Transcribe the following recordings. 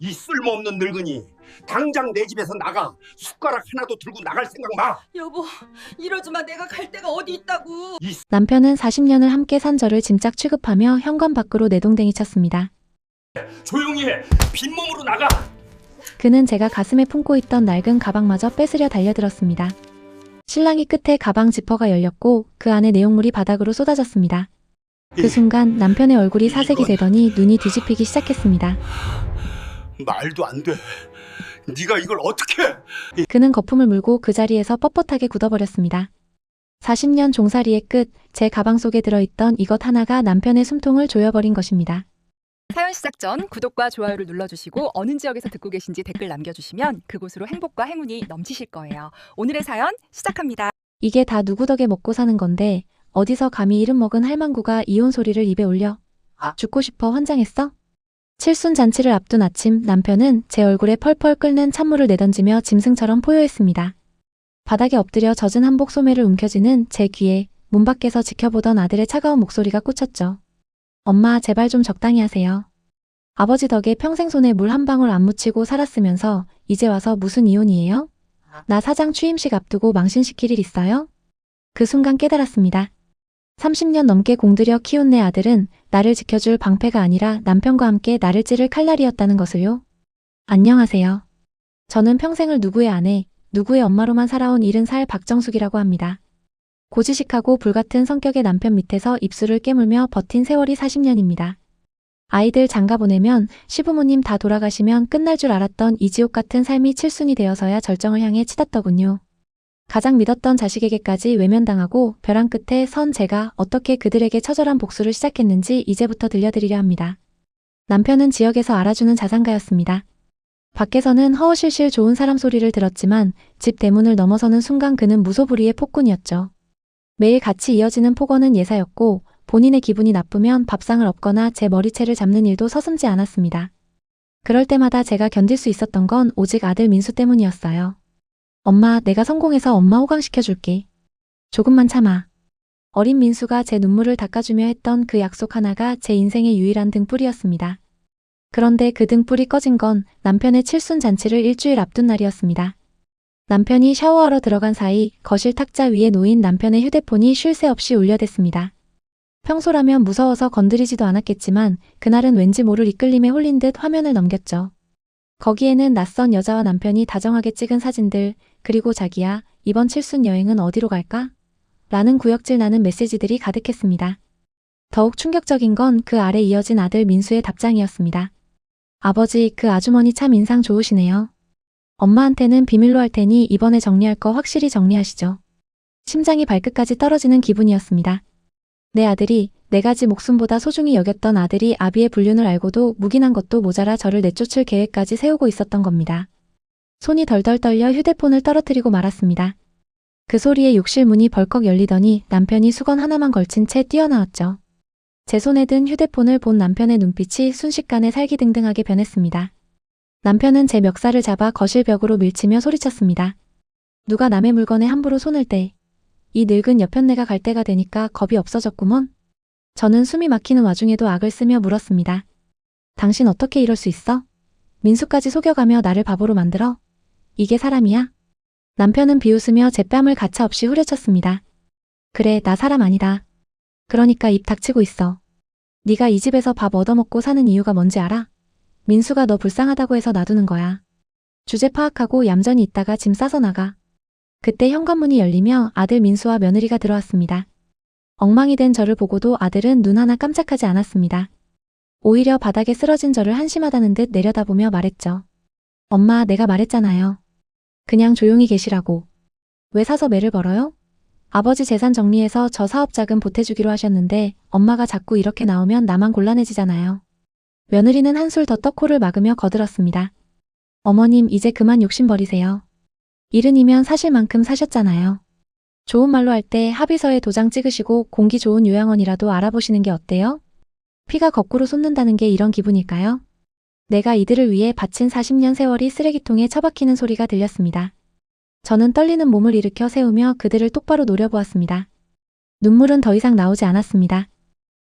이 쓸모없는 늙은이, 당장 내 집에서 나가. 숟가락 하나도 들고 나갈 생각 마. 여보, 이러지 마. 내가 갈 데가 어디 있다고. 남편은 40년을 함께 산 저를 짐짝 취급하며 현관 밖으로 내동댕이 쳤습니다. 조용히 해. 빈몸으로 나가. 그는 제가 가슴에 품고 있던 낡은 가방마저 뺏으려 달려들었습니다. 실랑이 끝에 가방 지퍼가 열렸고 그 안에 내용물이 바닥으로 쏟아졌습니다. 그 순간 남편의 얼굴이 사색이 되더니 눈이 뒤집히기 시작했습니다. 말도 안 돼. 네가 이걸 어떻게? 그는 거품을 물고 그 자리에서 뻣뻣하게 굳어버렸습니다. 40년 종살이의 끝, 제 가방 속에 들어있던 이것 하나가 남편의 숨통을 조여버린 것입니다. 사연 시작 전 구독과 좋아요를 눌러주시고 어느 지역에서 듣고 계신지 댓글 남겨주시면 그곳으로 행복과 행운이 넘치실 거예요. 오늘의 사연 시작합니다. 이게 다 누구 덕에 먹고 사는 건데 어디서 감히 이름 먹은 할망구가 이혼 소리를 입에 올려. 죽고 싶어 환장했어? 칠순 잔치를 앞둔 아침 남편은 제 얼굴에 펄펄 끓는 찬물을 내던지며 짐승처럼 포효했습니다. 바닥에 엎드려 젖은 한복 소매를 움켜쥐는 제 귀에 문 밖에서 지켜보던 아들의 차가운 목소리가 꽂혔죠. 엄마 제발 좀 적당히 하세요. 아버지 덕에 평생 손에 물 한 방울 안 묻히고 살았으면서 이제 와서 무슨 이혼이에요? 나 사장 취임식 앞두고 망신시킬 일 있어요? 그 순간 깨달았습니다. 30년 넘게 공들여 키운 내 아들은 나를 지켜줄 방패가 아니라 남편과 함께 나를 찌를 칼날이었다는 것을요. 안녕하세요. 저는 평생을 누구의 아내, 누구의 엄마로만 살아온 70살 박정숙이라고 합니다. 고지식하고 불같은 성격의 남편 밑에서 입술을 깨물며 버틴 세월이 40년입니다. 아이들 장가 보내면 시부모님 다 돌아가시면 끝날 줄 알았던 이 지옥 같은 삶이 칠순이 되어서야 절정을 향해 치닫더군요. 가장 믿었던 자식에게까지 외면당하고 벼랑 끝에 선 제가 어떻게 그들에게 처절한 복수를 시작했는지 이제부터 들려드리려 합니다. 남편은 지역에서 알아주는 자산가였습니다. 밖에서는 허허실실 좋은 사람 소리를 들었지만 집 대문을 넘어서는 순간 그는 무소불위의 폭군이었죠. 매일 같이 이어지는 폭언은 예사였고 본인의 기분이 나쁘면 밥상을 엎거나 제 머리채를 잡는 일도 서슴지 않았습니다. 그럴 때마다 제가 견딜 수 있었던 건 오직 아들 민수 때문이었어요. 엄마, 내가 성공해서 엄마 호강시켜줄게. 조금만 참아. 어린 민수가 제 눈물을 닦아주며 했던 그 약속 하나가 제 인생의 유일한 등불이었습니다. 그런데 그 등불이 꺼진 건 남편의 칠순 잔치를 일주일 앞둔 날이었습니다. 남편이 샤워하러 들어간 사이 거실 탁자 위에 놓인 남편의 휴대폰이 쉴 새 없이 울려댔습니다. 평소라면 무서워서 건드리지도 않았겠지만 그날은 왠지 모를 이끌림에 홀린 듯 화면을 넘겼죠. 거기에는 낯선 여자와 남편이 다정하게 찍은 사진들, 그리고 자기야, 이번 칠순 여행은 어디로 갈까? 라는 구역질 나는 메시지들이 가득했습니다. 더욱 충격적인 건 그 아래 이어진 아들 민수의 답장이었습니다. 아버지, 그 아주머니 참 인상 좋으시네요. 엄마한테는 비밀로 할 테니 이번에 정리할 거 확실히 정리하시죠. 심장이 발끝까지 떨어지는 기분이었습니다. 내 아들이, 네 가지 목숨보다 소중히 여겼던 아들이 아비의 불륜을 알고도 묵인한 것도 모자라 저를 내쫓을 계획까지 세우고 있었던 겁니다. 손이 덜덜 떨려 휴대폰을 떨어뜨리고 말았습니다. 그 소리에 욕실 문이 벌컥 열리더니 남편이 수건 하나만 걸친 채 뛰어나왔죠. 제 손에 든 휴대폰을 본 남편의 눈빛이 순식간에 살기등등하게 변했습니다. 남편은 제 멱살을 잡아 거실 벽으로 밀치며 소리쳤습니다. 누가 남의 물건에 함부로 손을 대. 이 늙은 여편네가 갈 때가 되니까 겁이 없어졌구먼. 저는 숨이 막히는 와중에도 악을 쓰며 물었습니다. 당신 어떻게 이럴 수 있어? 민수까지 속여가며 나를 바보로 만들어? 이게 사람이야? 남편은 비웃으며 제 뺨을 가차없이 후려쳤습니다. 그래, 나 사람 아니다. 그러니까 입 닥치고 있어. 네가 이 집에서 밥 얻어먹고 사는 이유가 뭔지 알아? 민수가 너 불쌍하다고 해서 놔두는 거야. 주제 파악하고 얌전히 있다가 짐 싸서 나가. 그때 현관문이 열리며 아들 민수와 며느리가 들어왔습니다. 엉망이 된 저를 보고도 아들은 눈 하나 깜짝하지 않았습니다. 오히려 바닥에 쓰러진 저를 한심하다는 듯 내려다보며 말했죠. 엄마, 내가 말했잖아요. 그냥 조용히 계시라고. 왜 사서 매를 벌어요? 아버지 재산 정리해서 저 사업 자금 보태주기로 하셨는데 엄마가 자꾸 이렇게 나오면 나만 곤란해지잖아요. 며느리는 한술 더 떠 코를 막으며 거들었습니다. 어머님, 이제 그만 욕심 버리세요. 일흔이면 사실만큼 사셨잖아요. 좋은 말로 할 때 합의서에 도장 찍으시고 공기 좋은 요양원이라도 알아보시는 게 어때요? 피가 거꾸로 솟는다는 게 이런 기분일까요? 내가 이들을 위해 바친 40년 세월이 쓰레기통에 처박히는 소리가 들렸습니다. 저는 떨리는 몸을 일으켜 세우며 그들을 똑바로 노려보았습니다. 눈물은 더 이상 나오지 않았습니다.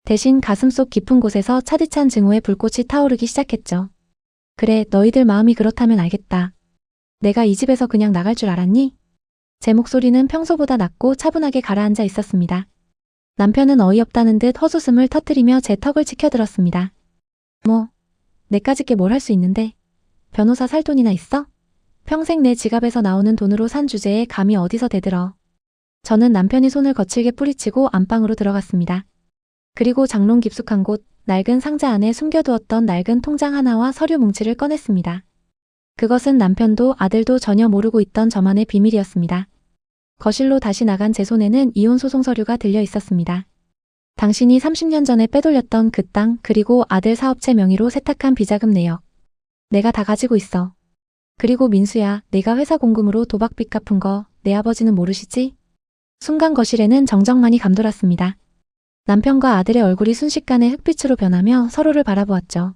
대신 가슴속 깊은 곳에서 차디찬 증오의 불꽃이 타오르기 시작했죠. 그래, 너희들 마음이 그렇다면 알겠다. 내가 이 집에서 그냥 나갈 줄 알았니? 제 목소리는 평소보다 낮고 차분하게 가라앉아 있었습니다. 남편은 어이없다는 듯 헛웃음을 터뜨리며 제 턱을 치켜들었습니다. 뭐, 내까짓 게 뭘 할 수 있는데. 변호사 살 돈이나 있어? 평생 내 지갑에서 나오는 돈으로 산 주제에 감히 어디서 대들어. 저는 남편이 손을 거칠게 뿌리치고 안방으로 들어갔습니다. 그리고 장롱 깊숙한 곳, 낡은 상자 안에 숨겨두었던 낡은 통장 하나와 서류 뭉치를 꺼냈습니다. 그것은 남편도 아들도 전혀 모르고 있던 저만의 비밀이었습니다. 거실로 다시 나간 제 손에는 이혼 소송 서류가 들려 있었습니다. 당신이 30년 전에 빼돌렸던 그 땅, 그리고 아들 사업체 명의로 세탁한 비자금 내역. 내가 다 가지고 있어. 그리고 민수야, 내가 회사 공금으로 도박빚 갚은 거 내 아버지는 모르시지? 순간 거실에는 정적만이 감돌았습니다. 남편과 아들의 얼굴이 순식간에 흑빛으로 변하며 서로를 바라보았죠.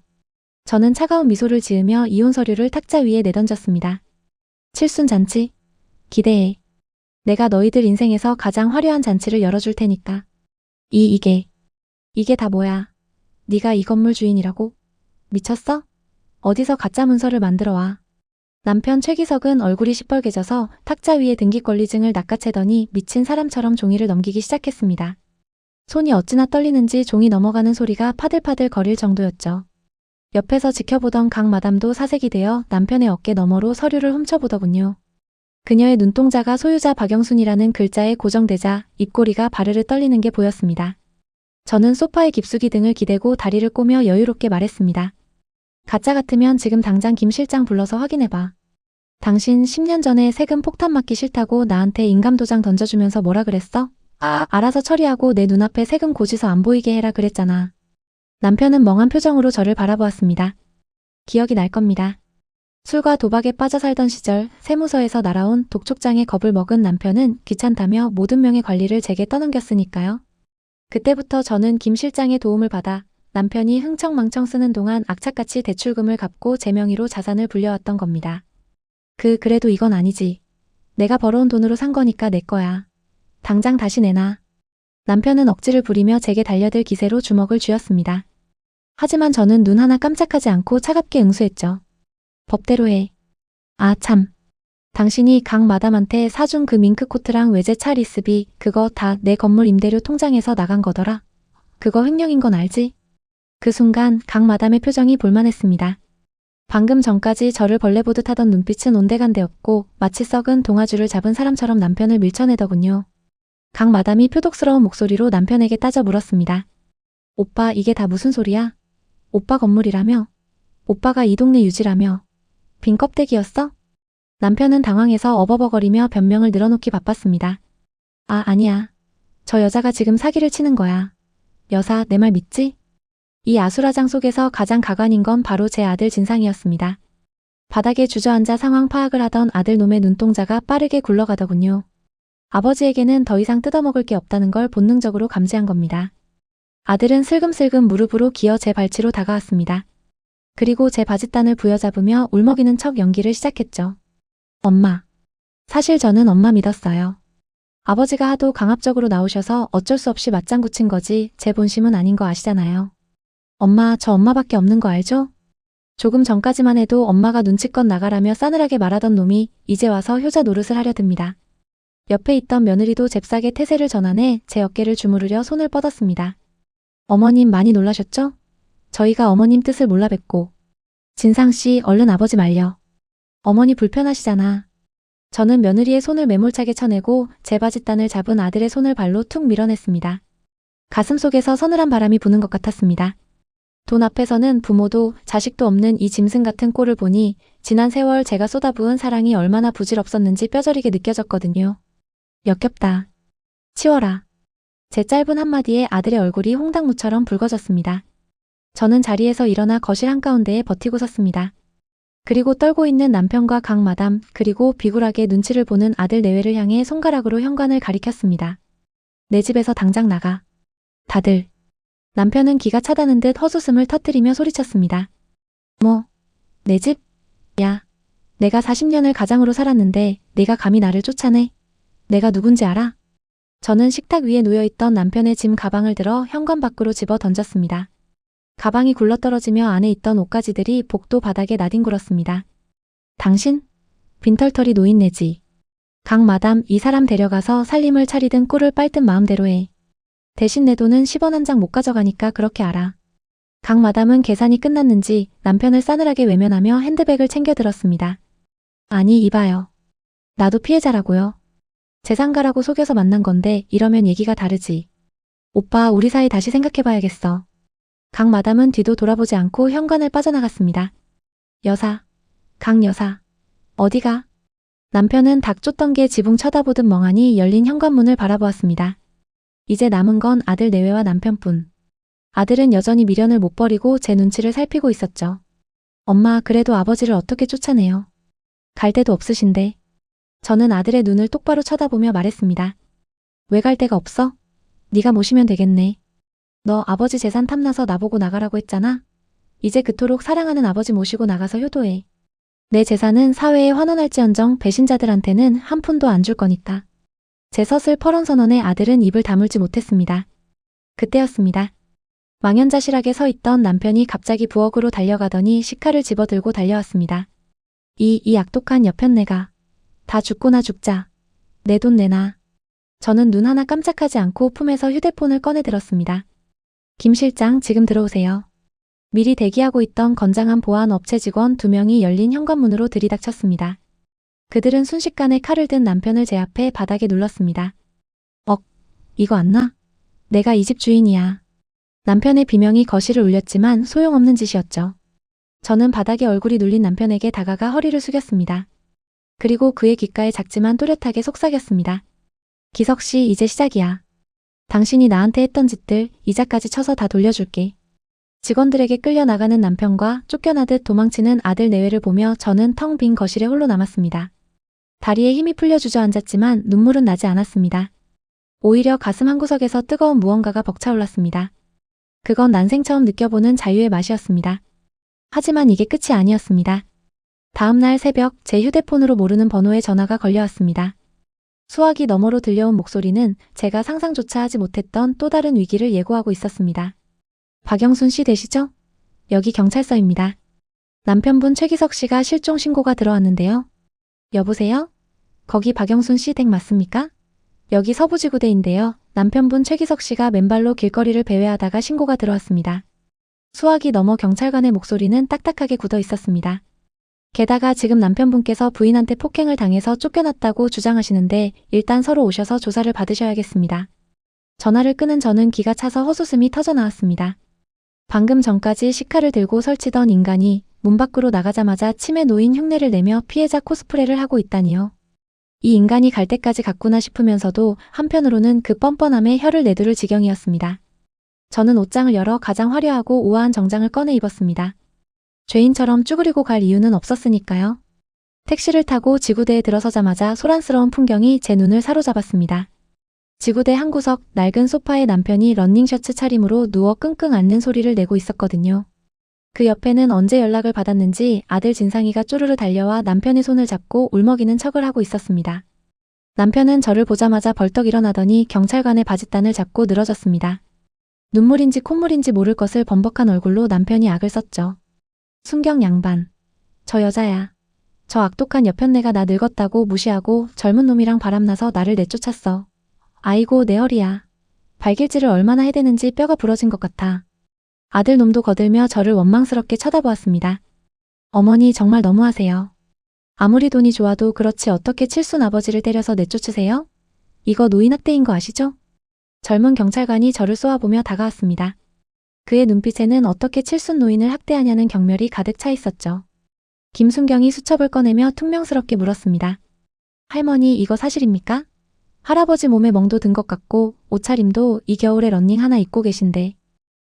저는 차가운 미소를 지으며 이혼 서류를 탁자 위에 내던졌습니다. 칠순잔치. 기대해. 내가 너희들 인생에서 가장 화려한 잔치를 열어줄 테니까. 이게 다 뭐야? 네가 이 건물 주인이라고? 미쳤어? 어디서 가짜 문서를 만들어 와. 남편 최기석은 얼굴이 시뻘개져서 탁자 위에 등기권리증을 낚아채더니 미친 사람처럼 종이를 넘기기 시작했습니다. 손이 어찌나 떨리는지 종이 넘어가는 소리가 파들파들 거릴 정도였죠. 옆에서 지켜보던 강 마담도 사색이 되어 남편의 어깨 너머로 서류를 훔쳐보더군요. 그녀의 눈동자가 소유자 박영순이라는 글자에 고정되자 입꼬리가 바르르 떨리는 게 보였습니다. 저는 소파에 깊숙이 등을 기대고 다리를 꼬며 여유롭게 말했습니다. 가짜 같으면 지금 당장 김 실장 불러서 확인해봐. 당신 10년 전에 세금 폭탄 맞기 싫다고 나한테 인감도장 던져주면서 뭐라 그랬어? 알아서 처리하고 내 눈앞에 세금 고지서 안 보이게 해라 그랬잖아. 남편은 멍한 표정으로 저를 바라보았습니다. 기억이 날 겁니다. 술과 도박에 빠져 살던 시절 세무서에서 날아온 독촉장에 겁을 먹은 남편은 귀찮다며 모든 명의 관리를 제게 떠넘겼으니까요. 그때부터 저는 김 실장의 도움을 받아 남편이 흥청망청 쓰는 동안 악착같이 대출금을 갚고 제 명의로 자산을 불려왔던 겁니다. 그래도 이건 아니지. 내가 벌어온 돈으로 산 거니까 내 거야. 당장 다시 내놔. 남편은 억지를 부리며 제게 달려들 기세로 주먹을 쥐었습니다. 하지만 저는 눈 하나 깜짝하지 않고 차갑게 응수했죠. 법대로 해. 아 참. 당신이 강 마담한테 사준 그 밍크코트랑 외제차 리스비 그거 다 내 건물 임대료 통장에서 나간 거더라. 그거 횡령인 건 알지? 그 순간 강 마담의 표정이 볼만했습니다. 방금 전까지 저를 벌레 보듯 하던 눈빛은 온데간데없고 마치 썩은 동아줄을 잡은 사람처럼 남편을 밀쳐내더군요. 강 마담이 표독스러운 목소리로 남편에게 따져 물었습니다. 오빠 이게 다 무슨 소리야? 오빠 건물이라며? 오빠가 이 동네 유지라며? 빈 껍데기였어? 남편은 당황해서 어버버거리며 변명을 늘어놓기 바빴습니다. 아니야. 저 여자가 지금 사기를 치는 거야. 여사, 내 말 믿지? 이 아수라장 속에서 가장 가관인 건 바로 제 아들 진상이었습니다. 바닥에 주저앉아 상황 파악을 하던 아들 놈의 눈동자가 빠르게 굴러가더군요. 아버지에게는 더 이상 뜯어먹을 게 없다는 걸 본능적으로 감지한 겁니다. 아들은 슬금슬금 무릎으로 기어 제 발치로 다가왔습니다. 그리고 제 바짓단을 부여잡으며 울먹이는 척 연기를 시작했죠. 엄마. 사실 저는 엄마 믿었어요. 아버지가 하도 강압적으로 나오셔서 어쩔 수 없이 맞장구 친 거지 제 본심은 아닌 거 아시잖아요. 엄마, 저 엄마밖에 없는 거 알죠? 조금 전까지만 해도 엄마가 눈치껏 나가라며 싸늘하게 말하던 놈이 이제 와서 효자 노릇을 하려 듭니다. 옆에 있던 며느리도 잽싸게 태세를 전환해 제 어깨를 주무르려 손을 뻗었습니다. 어머님 많이 놀라셨죠? 저희가 어머님 뜻을 몰라 뵙고. 진상씨 얼른 아버지 말려. 어머니 불편하시잖아. 저는 며느리의 손을 매몰차게 쳐내고 제 바짓단을 잡은 아들의 손을 발로 툭 밀어냈습니다. 가슴속에서 서늘한 바람이 부는 것 같았습니다. 돈 앞에서는 부모도 자식도 없는 이 짐승 같은 꼴을 보니 지난 세월 제가 쏟아부은 사랑이 얼마나 부질없었는지 뼈저리게 느껴졌거든요. 역겹다. 치워라. 제 짧은 한마디에 아들의 얼굴이 홍당무처럼 붉어졌습니다. 저는 자리에서 일어나 거실 한가운데에 버티고 섰습니다. 그리고 떨고 있는 남편과 강 마담 그리고 비굴하게 눈치를 보는 아들 내외를 향해 손가락으로 현관을 가리켰습니다. 내 집에서 당장 나가. 다들. 남편은 기가 차다는 듯 헛웃음을 터뜨리며 소리쳤습니다. 뭐? 내 집? 야. 내가 40년을 가장으로 살았는데 네가 감히 나를 쫓아내? 내가 누군지 알아? 저는 식탁 위에 놓여있던 남편의 짐 가방을 들어 현관 밖으로 집어 던졌습니다. 가방이 굴러떨어지며 안에 있던 옷가지들이 복도 바닥에 나뒹굴었습니다. 당신? 빈털터리 노인네지. 강 마담, 이 사람 데려가서 살림을 차리든 꿀을 빨든 마음대로 해. 대신 내 돈은 10원 한 장 못 가져가니까 그렇게 알아. 강 마담은 계산이 끝났는지 남편을 싸늘하게 외면하며 핸드백을 챙겨 들었습니다. 아니, 이봐요. 나도 피해자라고요. 재산가라고 속여서 만난 건데 이러면 얘기가 다르지. 오빠, 우리 사이 다시 생각해봐야겠어. 강 마담은 뒤도 돌아보지 않고 현관을 빠져나갔습니다. 여사, 강 여사, 어디가? 남편은 닭 쫓던 게 지붕 쳐다보듯 멍하니 열린 현관문을 바라보았습니다. 이제 남은 건 아들 내외와 남편뿐. 아들은 여전히 미련을 못 버리고 제 눈치를 살피고 있었죠. 엄마, 그래도 아버지를 어떻게 쫓아내요? 갈 데도 없으신데. 저는 아들의 눈을 똑바로 쳐다보며 말했습니다. 왜 갈 데가 없어? 네가 모시면 되겠네. 너 아버지 재산 탐나서 나보고 나가라고 했잖아. 이제 그토록 사랑하는 아버지 모시고 나가서 효도해. 내 재산은 사회에 환원할지언정 배신자들한테는 한 푼도 안 줄 거니까. 제 서슬 퍼런 선언에 아들은 입을 다물지 못했습니다. 그때였습니다. 망연자실하게 서 있던 남편이 갑자기 부엌으로 달려가더니 식칼을 집어들고 달려왔습니다. 이 악독한 여편네가. 다 죽고나 죽자. 내 돈 내놔. 저는 눈 하나 깜짝하지 않고 품에서 휴대폰을 꺼내 들었습니다. 김 실장, 지금 들어오세요. 미리 대기하고 있던 건장한 보안 업체 직원 2명이 열린 현관문으로 들이닥쳤습니다. 그들은 순식간에 칼을 든 남편을 제 앞에 바닥에 눌렀습니다. 이거 안 놔? 내가 이 집 주인이야. 남편의 비명이 거실을 울렸지만 소용없는 짓이었죠. 저는 바닥에 얼굴이 눌린 남편에게 다가가 허리를 숙였습니다. 그리고 그의 귓가에 작지만 또렷하게 속삭였습니다. 기석씨, 이제 시작이야. 당신이 나한테 했던 짓들 이자까지 쳐서 다 돌려줄게. 직원들에게 끌려 나가는 남편과 쫓겨나듯 도망치는 아들 내외를 보며 저는 텅 빈 거실에 홀로 남았습니다. 다리에 힘이 풀려 주저앉았지만 눈물은 나지 않았습니다. 오히려 가슴 한구석에서 뜨거운 무언가가 벅차올랐습니다. 그건 난생 처음 느껴보는 자유의 맛이었습니다. 하지만 이게 끝이 아니었습니다. 다음날 새벽 제 휴대폰으로 모르는 번호에 전화가 걸려왔습니다. 수화기 너머로 들려온 목소리는 제가 상상조차 하지 못했던 또 다른 위기를 예고하고 있었습니다. 박영순 씨 되시죠? 여기 경찰서입니다. 남편분 최기석 씨가 실종 신고가 들어왔는데요. 여보세요? 거기 박영순 씨 댁 맞습니까? 여기 서부지구대인데요. 남편분 최기석 씨가 맨발로 길거리를 배회하다가 신고가 들어왔습니다. 수화기 너머 경찰관의 목소리는 딱딱하게 굳어 있었습니다. 게다가 지금 남편분께서 부인한테 폭행을 당해서 쫓겨났다고 주장하시는데 일단 서로 오셔서 조사를 받으셔야겠습니다. 전화를 끄는 저는 기가 차서 헛웃음이 터져나왔습니다. 방금 전까지 식칼을 들고 설치던 인간이 문 밖으로 나가자마자 침에 놓인 흉내를 내며 피해자 코스프레를 하고 있다니요. 이 인간이 갈 때까지 갔구나 싶으면서도 한편으로는 그 뻔뻔함에 혀를 내두를 지경이었습니다. 저는 옷장을 열어 가장 화려하고 우아한 정장을 꺼내 입었습니다. 죄인처럼 쭈그리고 갈 이유는 없었으니까요. 택시를 타고 지구대에 들어서자마자 소란스러운 풍경이 제 눈을 사로잡았습니다. 지구대 한 구석 낡은 소파에 남편이 러닝셔츠 차림으로 누워 끙끙 앓는 소리를 내고 있었거든요. 그 옆에는 언제 연락을 받았는지 아들 진상이가 쪼르르 달려와 남편의 손을 잡고 울먹이는 척을 하고 있었습니다. 남편은 저를 보자마자 벌떡 일어나더니 경찰관의 바짓단을 잡고 늘어졌습니다. 눈물인지 콧물인지 모를 것을 번복한 얼굴로 남편이 악을 썼죠. 순경 양반. 저 여자야. 저 악독한 여편네가 나 늙었다고 무시하고 젊은 놈이랑 바람나서 나를 내쫓았어. 아이고 내 허리야. 발길질을 얼마나 해대는지 뼈가 부러진 것 같아. 아들 놈도 거들며 저를 원망스럽게 쳐다보았습니다. 어머니 정말 너무하세요. 아무리 돈이 좋아도 그렇지 어떻게 칠순 아버지를 때려서 내쫓으세요? 이거 노인학대인 거 아시죠? 젊은 경찰관이 저를 쏘아보며 다가왔습니다. 그의 눈빛에는 어떻게 칠순 노인을 학대하냐는 경멸이 가득 차 있었죠. 김순경이 수첩을 꺼내며 퉁명스럽게 물었습니다. 할머니 이거 사실입니까? 할아버지 몸에 멍도 든 것 같고 옷차림도 이 겨울에 런닝 하나 입고 계신데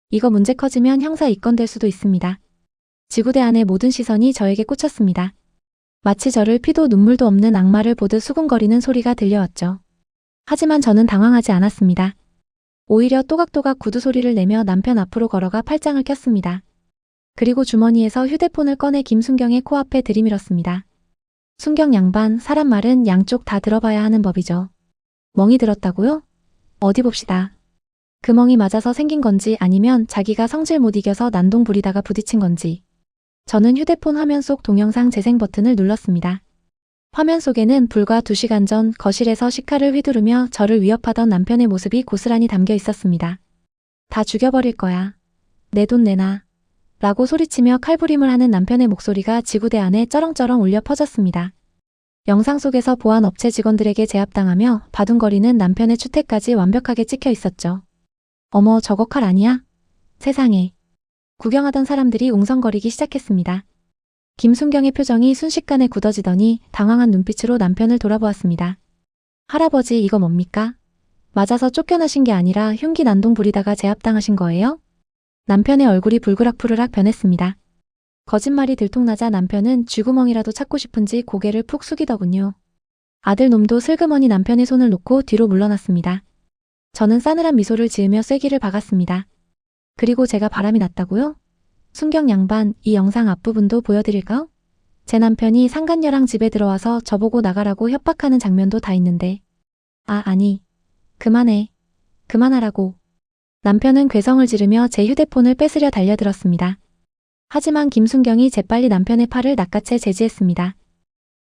이거 문제 커지면 형사 입건될 수도 있습니다. 지구대 안의 모든 시선이 저에게 꽂혔습니다. 마치 저를 피도 눈물도 없는 악마를 보듯 수군거리는 소리가 들려왔죠. 하지만 저는 당황하지 않았습니다. 오히려 또각또각 구두 소리를 내며 남편 앞으로 걸어가 팔짱을 꼈습니다. 그리고 주머니에서 휴대폰을 꺼내 김순경의 코앞에 들이밀었습니다. 순경 양반, 사람 말은 양쪽 다 들어봐야 하는 법이죠. 멍이 들었다고요? 어디 봅시다. 금엉이 맞아서 생긴 건지 아니면 자기가 성질 못 이겨서 난동 부리다가 부딪힌 건지. 저는 휴대폰 화면 속 동영상 재생 버튼을 눌렀습니다. 화면 속에는 불과 2시간 전 거실에서 식칼을 휘두르며 저를 위협하던 남편의 모습이 고스란히 담겨 있었습니다. 다 죽여버릴 거야. 내 돈 내놔. 라고 소리치며 칼부림을 하는 남편의 목소리가 지구대 안에 쩌렁쩌렁 울려 퍼졌습니다. 영상 속에서 보안 업체 직원들에게 제압당하며 바둥거리는 남편의 추태까지 완벽하게 찍혀 있었죠. 어머, 저거 칼 아니야? 세상에. 구경하던 사람들이 웅성거리기 시작했습니다. 김순경의 표정이 순식간에 굳어지더니 당황한 눈빛으로 남편을 돌아보았습니다. 할아버지, 이거 뭡니까? 맞아서 쫓겨나신 게 아니라 흉기 난동 부리다가 제압당하신 거예요? 남편의 얼굴이 불그락푸르락 변했습니다. 거짓말이 들통나자 남편은 쥐구멍이라도 찾고 싶은지 고개를 푹 숙이더군요. 아들 놈도 슬그머니 남편의 손을 놓고 뒤로 물러났습니다. 저는 싸늘한 미소를 지으며 쐐기를 박았습니다. 그리고 제가 바람이 났다고요? 순경 양반, 이 영상 앞부분도 보여드릴까? 제 남편이 상간녀랑 집에 들어와서 저보고 나가라고 협박하는 장면도 다 있는데. 아니. 그만해. 그만하라고. 남편은 괴성을 지르며 제 휴대폰을 뺏으려 달려들었습니다. 하지만 김순경이 재빨리 남편의 팔을 낚아채 제지했습니다.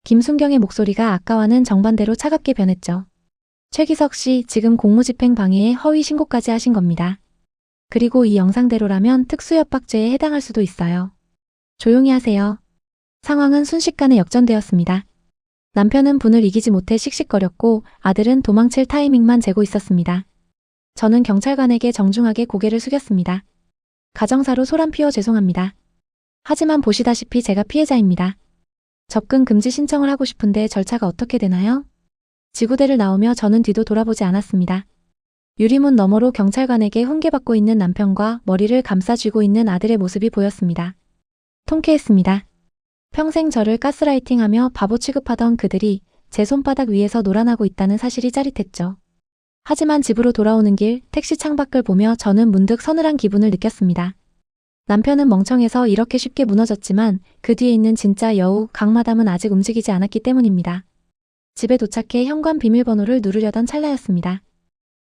김순경의 목소리가 아까와는 정반대로 차갑게 변했죠. 최기석 씨, 지금 공무집행 방해에 허위 신고까지 하신 겁니다. 그리고 이 영상대로라면 특수협박죄에 해당할 수도 있어요. 조용히 하세요. 상황은 순식간에 역전되었습니다. 남편은 분을 이기지 못해 씩씩거렸고 아들은 도망칠 타이밍만 재고 있었습니다. 저는 경찰관에게 정중하게 고개를 숙였습니다. 가정사로 소란 피워 죄송합니다. 하지만 보시다시피 제가 피해자입니다. 접근 금지 신청을 하고 싶은데 절차가 어떻게 되나요? 지구대를 나오며 저는 뒤도 돌아보지 않았습니다. 유리문 너머로 경찰관에게 훈계받고 있는 남편과 머리를 감싸 쥐고 있는 아들의 모습이 보였습니다. 통쾌했습니다. 평생 저를 가스라이팅하며 바보 취급하던 그들이 제 손바닥 위에서 놀아나고 있다는 사실이 짜릿했죠. 하지만 집으로 돌아오는 길 택시 창밖을 보며 저는 문득 서늘한 기분을 느꼈습니다. 남편은 멍청해서 이렇게 쉽게 무너졌지만 그 뒤에 있는 진짜 여우 강마담은 아직 움직이지 않았기 때문입니다. 집에 도착해 현관 비밀번호를 누르려던 찰나였습니다.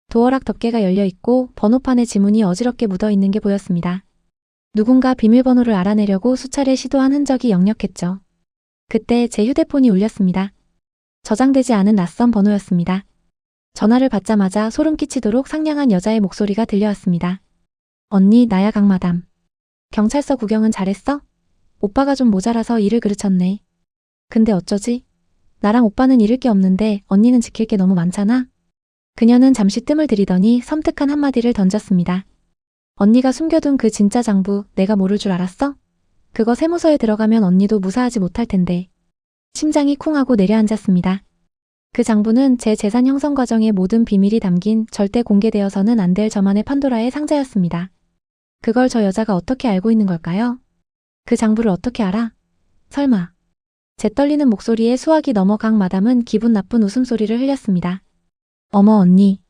도어락 덮개가 열려있고 번호판에 지문이 어지럽게 묻어있는 게 보였습니다. 누군가 비밀번호를 알아내려고 수차례 시도한 흔적이 역력했죠. 그때 제 휴대폰이 울렸습니다. 저장되지 않은 낯선 번호였습니다. 전화를 받자마자 소름 끼치도록 상냥한 여자의 목소리가 들려왔습니다. 언니, 나야 강마담. 경찰서 구경은 잘했어? 오빠가 좀 모자라서 일을 그르쳤네. 근데 어쩌지? 나랑 오빠는 잃을 게 없는데 언니는 지킬 게 너무 많잖아? 그녀는 잠시 뜸을 들이더니 섬뜩한 한마디를 던졌습니다. 언니가 숨겨둔 그 진짜 장부 내가 모를 줄 알았어? 그거 세무서에 들어가면 언니도 무사하지 못할 텐데. 심장이 쿵 하고 내려앉았습니다. 그 장부는 제 재산 형성 과정의 모든 비밀이 담긴 절대 공개되어서는 안 될 저만의 판도라의 상자였습니다. 그걸 저 여자가 어떻게 알고 있는 걸까요? 그 장부를 어떻게 알아? 설마. 제 떨리는 목소리에 수화기 넘어 강 마담은 기분 나쁜 웃음소리를 흘렸습니다. 어머 언니.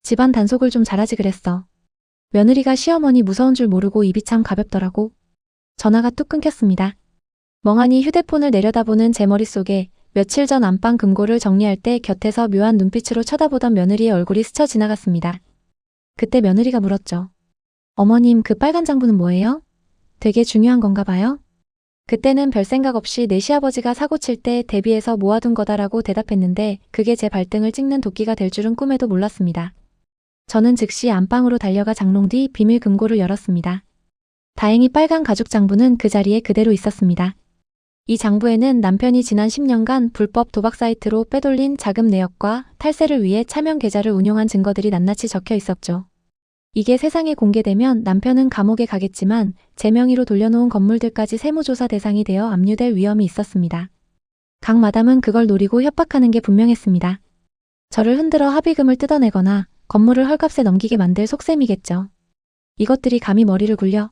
집안 단속을 좀 잘하지 그랬어. 며느리가 시어머니 무서운 줄 모르고 입이 참 가볍더라고. 전화가 뚝 끊겼습니다. 멍하니 휴대폰을 내려다보는 제 머릿속에 며칠 전 안방 금고를 정리할 때 곁에서 묘한 눈빛으로 쳐다보던 며느리의 얼굴이 스쳐 지나갔습니다. 그때 며느리가 물었죠. 어머님, 그 빨간 장부는 뭐예요? 되게 중요한 건가 봐요? 그때는 별 생각 없이 내 시아버지가 사고 칠 때 대비해서 모아둔 거다라고 대답했는데 그게 제 발등을 찍는 도끼가 될 줄은 꿈에도 몰랐습니다. 저는 즉시 안방으로 달려가 장롱 뒤 비밀 금고를 열었습니다. 다행히 빨간 가죽 장부는 그 자리에 그대로 있었습니다. 이 장부에는 남편이 지난 10년간 불법 도박 사이트로 빼돌린 자금 내역과 탈세를 위해 차명 계좌를 운용한 증거들이 낱낱이 적혀 있었죠. 이게 세상에 공개되면 남편은 감옥에 가겠지만 제 명의로 돌려놓은 건물들까지 세무조사 대상이 되어 압류될 위험이 있었습니다. 강 마담은 그걸 노리고 협박하는 게 분명했습니다. 저를 흔들어 합의금을 뜯어내거나 건물을 헐값에 넘기게 만들 속셈이겠죠. 이것들이 감히 머리를 굴려.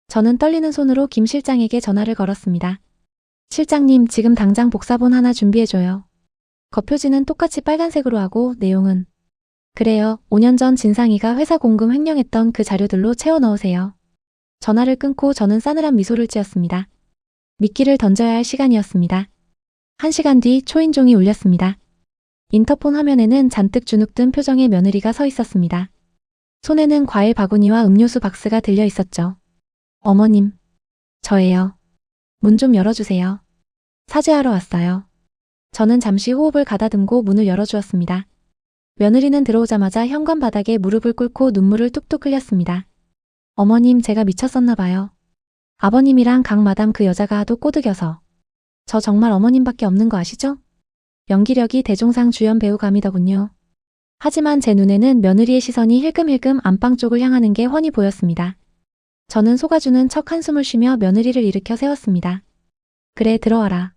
저는 떨리는 손으로 김 실장에게 전화를 걸었습니다. 실장님, 지금 당장 복사본 하나 준비해줘요. 겉표지는 똑같이 빨간색으로 하고 내용은 그래요. 5년 전 진상이가 회사 공금 횡령했던 그 자료들로 채워 넣으세요. 전화를 끊고 저는 싸늘한 미소를 지었습니다. 미끼를 던져야 할 시간이었습니다. 1시간 뒤 초인종이 울렸습니다. 인터폰 화면에는 잔뜩 주눅든 표정의 며느리가 서 있었습니다. 손에는 과일 바구니와 음료수 박스가 들려 있었죠. 어머님, 저예요. 문 좀 열어주세요. 사죄하러 왔어요. 저는 잠시 호흡을 가다듬고 문을 열어주었습니다. 며느리는 들어오자마자 현관 바닥에 무릎을 꿇고 눈물을 뚝뚝 흘렸습니다. 어머님, 제가 미쳤었나 봐요. 아버님이랑 강 마담 그 여자가 하도 꼬드겨서. 저 정말 어머님밖에 없는 거 아시죠? 연기력이 대종상 주연 배우감이더군요. 하지만 제 눈에는 며느리의 시선이 힐끔힐끔 안방 쪽을 향하는 게 훤히 보였습니다. 저는 속아주는 척 한숨을 쉬며 며느리를 일으켜 세웠습니다. 그래, 들어와라.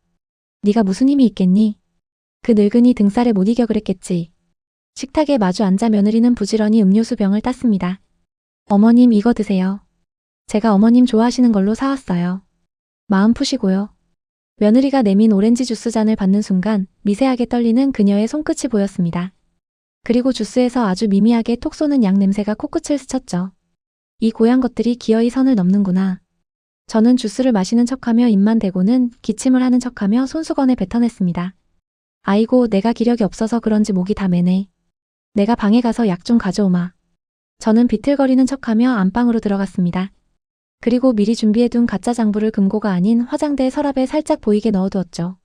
네가 무슨 힘이 있겠니? 그 늙은이 등살에 못 이겨 그랬겠지. 식탁에 마주 앉아 며느리는 부지런히 음료수 병을 땄습니다. 어머님, 이거 드세요. 제가 어머님 좋아하시는 걸로 사왔어요. 마음 푸시고요. 며느리가 내민 오렌지 주스 잔을 받는 순간 미세하게 떨리는 그녀의 손끝이 보였습니다. 그리고 주스에서 아주 미미하게 톡 쏘는 양 냄새가 코끝을 스쳤죠. 이 고얀 것들이 기어이 선을 넘는구나. 저는 주스를 마시는 척하며 입만 대고는 기침을 하는 척하며 손수건에 뱉어냈습니다. 아이고, 내가 기력이 없어서 그런지 목이 다 메네. 내가 방에 가서 약 좀 가져오마. 저는 비틀거리는 척하며 안방으로 들어갔습니다. 그리고 미리 준비해둔 가짜 장부를 금고가 아닌 화장대 서랍에 살짝 보이게 넣어두었죠.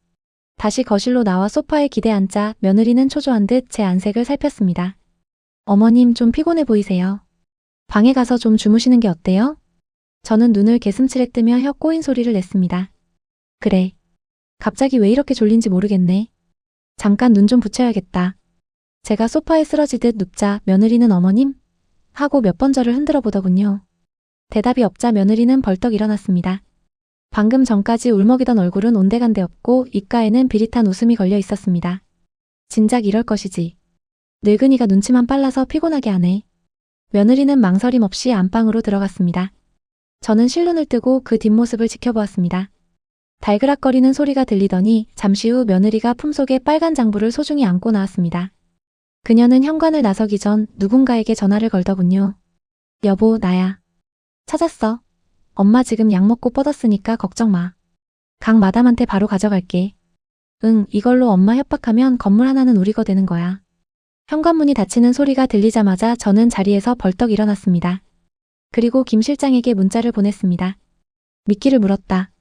다시 거실로 나와 소파에 기대 앉자 며느리는 초조한 듯 제 안색을 살폈습니다. 어머님, 좀 피곤해 보이세요. 방에 가서 좀 주무시는 게 어때요? 저는 눈을 개슴츠레 뜨며 혀 꼬인 소리를 냈습니다. 그래. 갑자기 왜 이렇게 졸린지 모르겠네. 잠깐 눈 좀 붙여야겠다. 제가 소파에 쓰러지듯 눕자 며느리는 어머님? 하고 몇 번 저를 흔들어 보더군요. 대답이 없자 며느리는 벌떡 일어났습니다. 방금 전까지 울먹이던 얼굴은 온데간데 없고 입가에는 비릿한 웃음이 걸려 있었습니다. 진작 이럴 것이지. 늙은이가 눈치만 빨라서 피곤하게 하네. 며느리는 망설임 없이 안방으로 들어갔습니다. 저는 실눈을 뜨고 그 뒷모습을 지켜보았습니다. 달그락거리는 소리가 들리더니 잠시 후 며느리가 품속에 빨간 장부를 소중히 안고 나왔습니다. 그녀는 현관을 나서기 전 누군가에게 전화를 걸더군요. 여보, 나야. 찾았어. 엄마 지금 약 먹고 뻗었으니까 걱정 마. 강 마담한테 바로 가져갈게. 응, 이걸로 엄마 협박하면 건물 하나는 우리 거 되는 거야. 현관문이 닫히는 소리가 들리자마자 저는 자리에서 벌떡 일어났습니다. 그리고 김 실장에게 문자를 보냈습니다. 미끼를 물었다.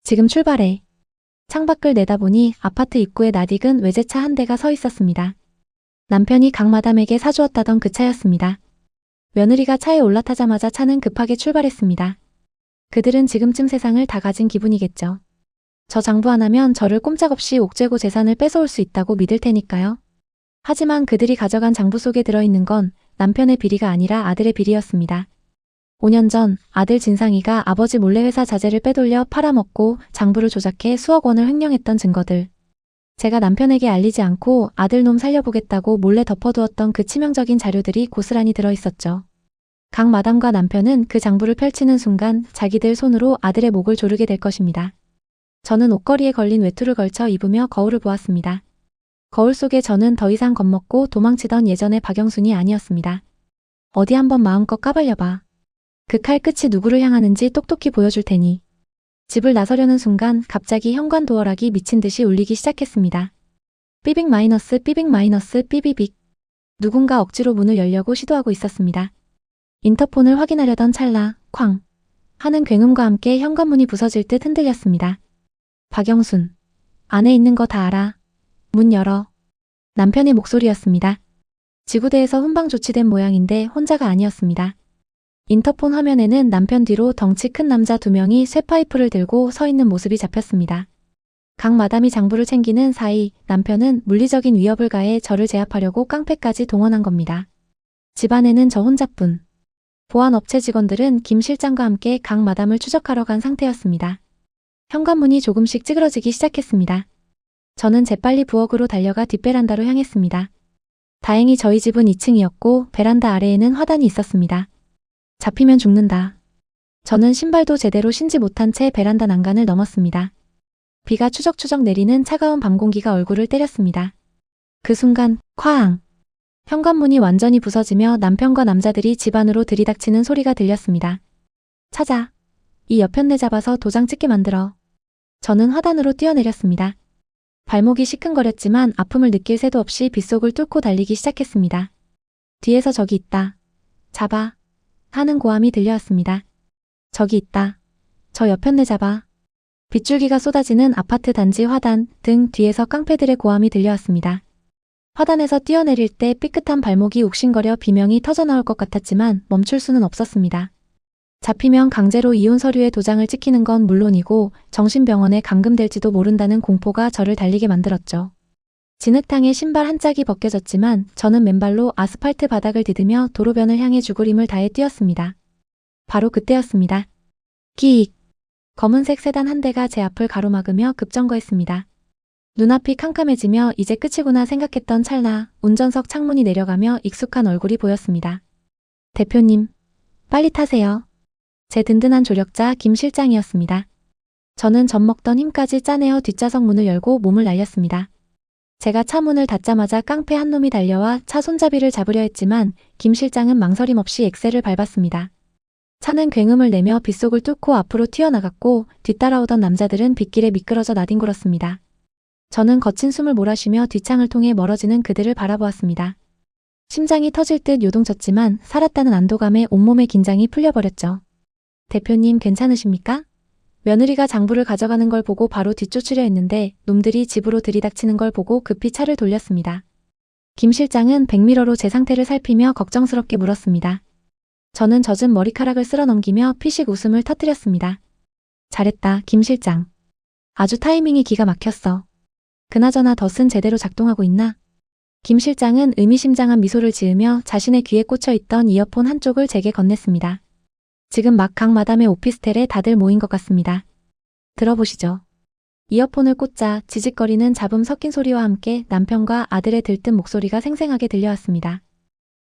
지금 출발해. 창밖을 내다보니 아파트 입구에 낯익은 외제차 한 대가 서 있었습니다. 남편이 강 마담에게 사주었다던 그 차였습니다. 며느리가 차에 올라타자마자 차는 급하게 출발했습니다. 그들은 지금쯤 세상을 다 가진 기분이겠죠. 저 장부 하나면 저를 꼼짝없이 옥죄고 재산을 뺏어올 수 있다고 믿을 테니까요. 하지만 그들이 가져간 장부 속에 들어있는 건 남편의 비리가 아니라 아들의 비리였습니다. 5년 전 아들 진상이가 아버지 몰래 회사 자재를 빼돌려 팔아먹고 장부를 조작해 수억 원을 횡령했던 증거들. 제가 남편에게 알리지 않고 아들 놈 살려보겠다고 몰래 덮어두었던 그 치명적인 자료들이 고스란히 들어있었죠. 강 마담과 남편은 그 장부를 펼치는 순간 자기들 손으로 아들의 목을 조르게 될 것입니다. 저는 옷걸이에 걸린 외투를 걸쳐 입으며 거울을 보았습니다. 거울 속에 저는 더 이상 겁먹고 도망치던 예전의 박영순이 아니었습니다. 어디 한번 마음껏 까발려봐. 그 칼 끝이 누구를 향하는지 똑똑히 보여줄 테니. 집을 나서려는 순간 갑자기 현관 도어락이 미친 듯이 울리기 시작했습니다. 삐빅 마이너스 삐빅 마이너스 삐비빅. 누군가 억지로 문을 열려고 시도하고 있었습니다. 인터폰을 확인하려던 찰나 쾅 하는 굉음과 함께 현관문이 부서질 듯 흔들렸습니다. 박영순. 안에 있는 거 다 알아. 문 열어. 남편의 목소리였습니다. 지구대에서 훈방 조치된 모양인데 혼자가 아니었습니다. 인터폰 화면에는 남편 뒤로 덩치 큰 남자 2명이 쇠파이프를 들고 서 있는 모습이 잡혔습니다. 강 마담이 장부를 챙기는 사이 남편은 물리적인 위협을 가해 저를 제압하려고 깡패까지 동원한 겁니다. 집안에는 저 혼자뿐. 보안업체 직원들은 김 실장과 함께 강 마담을 추적하러 간 상태였습니다. 현관문이 조금씩 찌그러지기 시작했습니다. 저는 재빨리 부엌으로 달려가 뒷베란다로 향했습니다. 다행히 저희 집은 2층이었고 베란다 아래에는 화단이 있었습니다. 잡히면 죽는다. 저는 신발도 제대로 신지 못한 채 베란다 난간을 넘었습니다. 비가 추적추적 내리는 차가운 밤 공기가 얼굴을 때렸습니다. 그 순간 쾅! 현관문이 완전히 부서지며 남편과 남자들이 집 안으로 들이닥치는 소리가 들렸습니다. 찾아. 이 옆편내 잡아서 도장 찍게 만들어. 저는 화단으로 뛰어내렸습니다. 발목이 시큰거렸지만 아픔을 느낄 새도 없이 빗속을 뚫고 달리기 시작했습니다. 뒤에서 저기 있다. 잡아. 하는 고함이 들려왔습니다. 저기 있다. 저 옆편내 잡아. 빗줄기가 쏟아지는 아파트 단지 화단 등 뒤에서 깡패들의 고함이 들려왔습니다. 화단에서 뛰어내릴 때 삐끗한 발목이 욱신거려 비명이 터져나올 것 같았지만 멈출 수는 없었습니다. 잡히면 강제로 이혼 서류에 도장을 찍히는 건 물론이고 정신병원에 감금될지도 모른다는 공포가 저를 달리게 만들었죠. 진흙탕에 신발 한 짝이 벗겨졌지만 저는 맨발로 아스팔트 바닥을 디디며 도로변을 향해 죽을 힘을 다해 뛰었습니다. 바로 그때였습니다. 끼익! 검은색 세단 한 대가 제 앞을 가로막으며 급정거했습니다. 눈앞이 캄캄해지며 이제 끝이구나 생각했던 찰나 운전석 창문이 내려가며 익숙한 얼굴이 보였습니다. 대표님, 빨리 타세요. 제 든든한 조력자 김 실장이었습니다. 저는 젖먹던 힘까지 짜내어 뒷좌석 문을 열고 몸을 날렸습니다. 제가 차 문을 닫자마자 깡패 한 놈이 달려와 차 손잡이를 잡으려 했지만 김 실장은 망설임 없이 엑셀을 밟았습니다. 차는 굉음을 내며 빗속을 뚫고 앞으로 튀어나갔고 뒤따라오던 남자들은 빗길에 미끄러져 나뒹굴었습니다. 저는 거친 숨을 몰아쉬며 뒷창을 통해 멀어지는 그들을 바라보았습니다. 심장이 터질 듯 요동쳤지만 살았다는 안도감에 온몸의 긴장이 풀려버렸죠. 대표님 괜찮으십니까? 며느리가 장부를 가져가는 걸 보고 바로 뒤쫓으려 했는데 놈들이 집으로 들이닥치는 걸 보고 급히 차를 돌렸습니다. 김 실장은 백미러로 제 상태를 살피며 걱정스럽게 물었습니다. 저는 젖은 머리카락을 쓸어 넘기며 피식 웃음을 터뜨렸습니다. 잘했다, 김 실장. 아주 타이밍이 기가 막혔어. 그나저나 덫은 제대로 작동하고 있나? 김 실장은 의미심장한 미소를 지으며 자신의 귀에 꽂혀 있던 이어폰 한쪽을 제게 건넸습니다. 지금 막 각 마담의 오피스텔에 다들 모인 것 같습니다. 들어보시죠. 이어폰을 꽂자 지직거리는 잡음 섞인 소리와 함께 남편과 아들의 들뜬 목소리가 생생하게 들려왔습니다.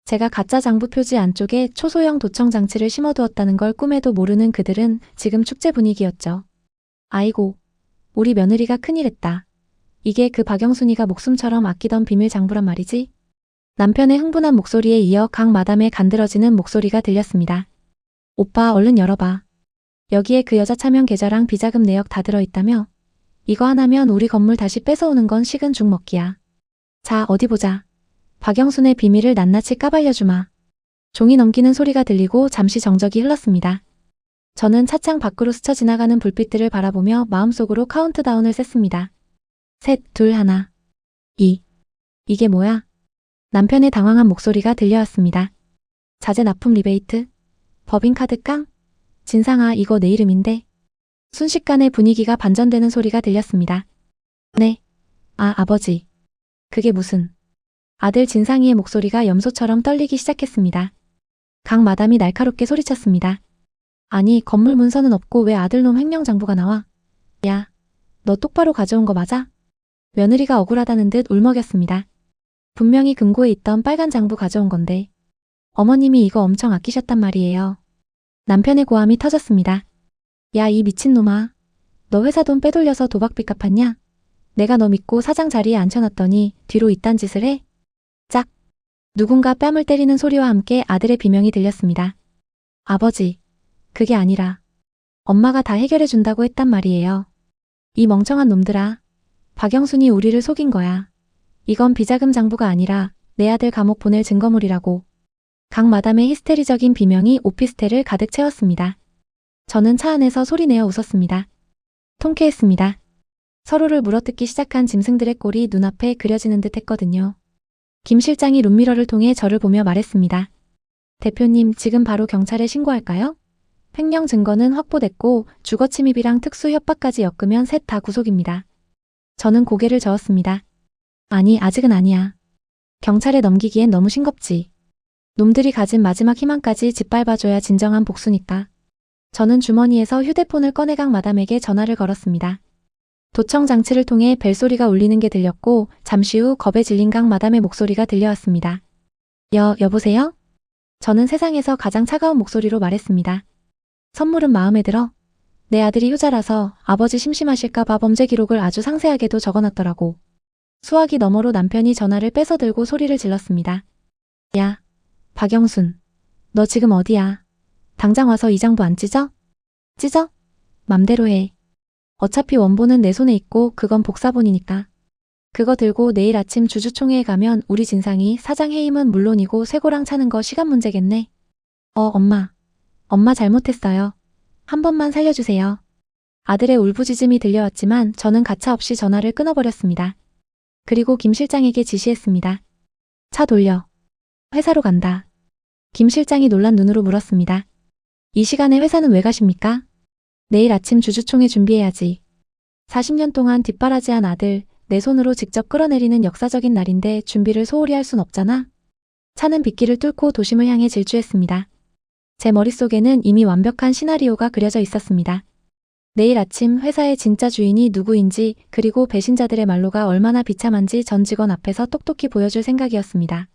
제가 가짜 장부 표지 안쪽에 초소형 도청 장치를 심어두었다는 걸 꿈에도 모르는 그들은 지금 축제 분위기였죠. 아이고, 우리 며느리가 큰일했다. 이게 그 박영순이가 목숨처럼 아끼던 비밀 장부란 말이지? 남편의 흥분한 목소리에 이어 각 마담의 간드러지는 목소리가 들렸습니다. 오빠 얼른 열어봐. 여기에 그 여자 차명 계좌랑 비자금 내역 다 들어있다며? 이거 하나면 우리 건물 다시 뺏어오는 건 식은 죽 먹기야. 자, 어디 보자. 박영순의 비밀을 낱낱이 까발려주마. 종이 넘기는 소리가 들리고 잠시 정적이 흘렀습니다. 저는 차창 밖으로 스쳐 지나가는 불빛들을 바라보며 마음속으로 카운트다운을 셌습니다. 3, 2, 1, 2. 이게 뭐야? 남편의 당황한 목소리가 들려왔습니다. 자재 납품 리베이트? 법인카드 깡? 진상아, 이거 내 이름인데. 순식간에 분위기가 반전되는 소리가 들렸습니다. 네. 아, 아버지. 그게 무슨. 아들 진상이의 목소리가 염소처럼 떨리기 시작했습니다. 강 마담이 날카롭게 소리쳤습니다. 아니, 건물 문서는 없고 왜 아들놈 횡령장부가 나와? 야, 너 똑바로 가져온 거 맞아? 며느리가 억울하다는 듯 울먹였습니다. 분명히 금고에 있던 빨간 장부 가져온 건데. 어머님이 이거 엄청 아끼셨단 말이에요. 남편의 고함이 터졌습니다. 야, 이 미친놈아. 너 회사 돈 빼돌려서 도박빚 갚았냐? 내가 너 믿고 사장 자리에 앉혀놨더니 뒤로 이딴 짓을 해? 짝! 누군가 뺨을 때리는 소리와 함께 아들의 비명이 들렸습니다. 아버지, 그게 아니라 엄마가 다 해결해준다고 했단 말이에요. 이 멍청한 놈들아. 박영순이 우리를 속인 거야. 이건 비자금 장부가 아니라 내 아들 감옥 보낼 증거물이라고. 각 마담의 히스테리적인 비명이 오피스텔을 가득 채웠습니다. 저는 차 안에서 소리내어 웃었습니다. 통쾌했습니다. 서로를 물어뜯기 시작한 짐승들의 꼴이 눈앞에 그려지는 듯 했거든요. 김 실장이 룸미러를 통해 저를 보며 말했습니다. 대표님, 지금 바로 경찰에 신고할까요? 횡령 증거는 확보됐고 주거침입이랑 특수 협박까지 엮으면 셋 다 구속입니다. 저는 고개를 저었습니다. 아니, 아직은 아니야. 경찰에 넘기기엔 너무 싱겁지. 놈들이 가진 마지막 희망까지 짓밟아줘야 진정한 복수니까. 저는 주머니에서 휴대폰을 꺼내 강 마담에게 전화를 걸었습니다. 도청 장치를 통해 벨소리가 울리는 게 들렸고 잠시 후 겁에 질린 강 마담의 목소리가 들려왔습니다. 여보세요? 저는 세상에서 가장 차가운 목소리로 말했습니다. 선물은 마음에 들어? 내 아들이 효자라서 아버지 심심하실까봐 범죄 기록을 아주 상세하게도 적어놨더라고. 수화기 너머로 남편이 전화를 뺏어들고 소리를 질렀습니다. 야, 박영순. 너 지금 어디야? 당장 와서 이 장부 안 찢어? 찢어? 맘대로 해. 어차피 원본은 내 손에 있고 그건 복사본이니까. 그거 들고 내일 아침 주주총회에 가면 우리 진상이 사장 해임은 물론이고 쇠고랑 차는 거 시간 문제겠네. 엄마. 엄마 잘못했어요. 한 번만 살려주세요. 아들의 울부짖음이 들려왔지만 저는 가차없이 전화를 끊어버렸습니다. 그리고 김 실장에게 지시했습니다. 차 돌려. 회사로 간다. 김 실장이 놀란 눈으로 물었습니다. 이 시간에 회사는 왜 가십니까? 내일 아침 주주총회 준비해야지. 40년 동안 뒷바라지한 아들, 내 손으로 직접 끌어내리는 역사적인 날인데 준비를 소홀히 할 순 없잖아. 차는 빗길을 뚫고 도심을 향해 질주했습니다. 제 머릿속에는 이미 완벽한 시나리오가 그려져 있었습니다. 내일 아침 회사의 진짜 주인이 누구인지 그리고 배신자들의 말로가 얼마나 비참한지 전 직원 앞에서 똑똑히 보여줄 생각이었습니다.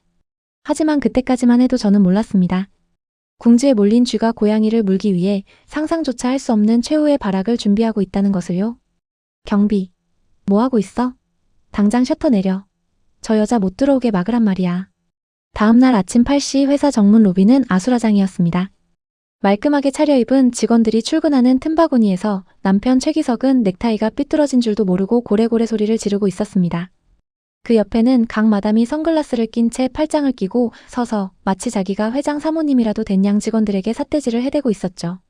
하지만 그때까지만 해도 저는 몰랐습니다. 궁지에 몰린 쥐가 고양이를 물기 위해 상상조차 할 수 없는 최후의 발악을 준비하고 있다는 것을요. 경비. 뭐하고 있어? 당장 셔터 내려. 저 여자 못 들어오게 막으란 말이야. 다음날 아침 8시 회사 정문 로비는 아수라장이었습니다. 말끔하게 차려입은 직원들이 출근하는 틈바구니에서 남편 최기석은 넥타이가 삐뚤어진 줄도 모르고 고래고래 소리를 지르고 있었습니다. 그 옆에는 강 마담이 선글라스를 낀 채 팔짱을 끼고 서서 마치 자기가 회장 사모님이라도 된 양 직원들에게 삿대질을 해대고 있었죠.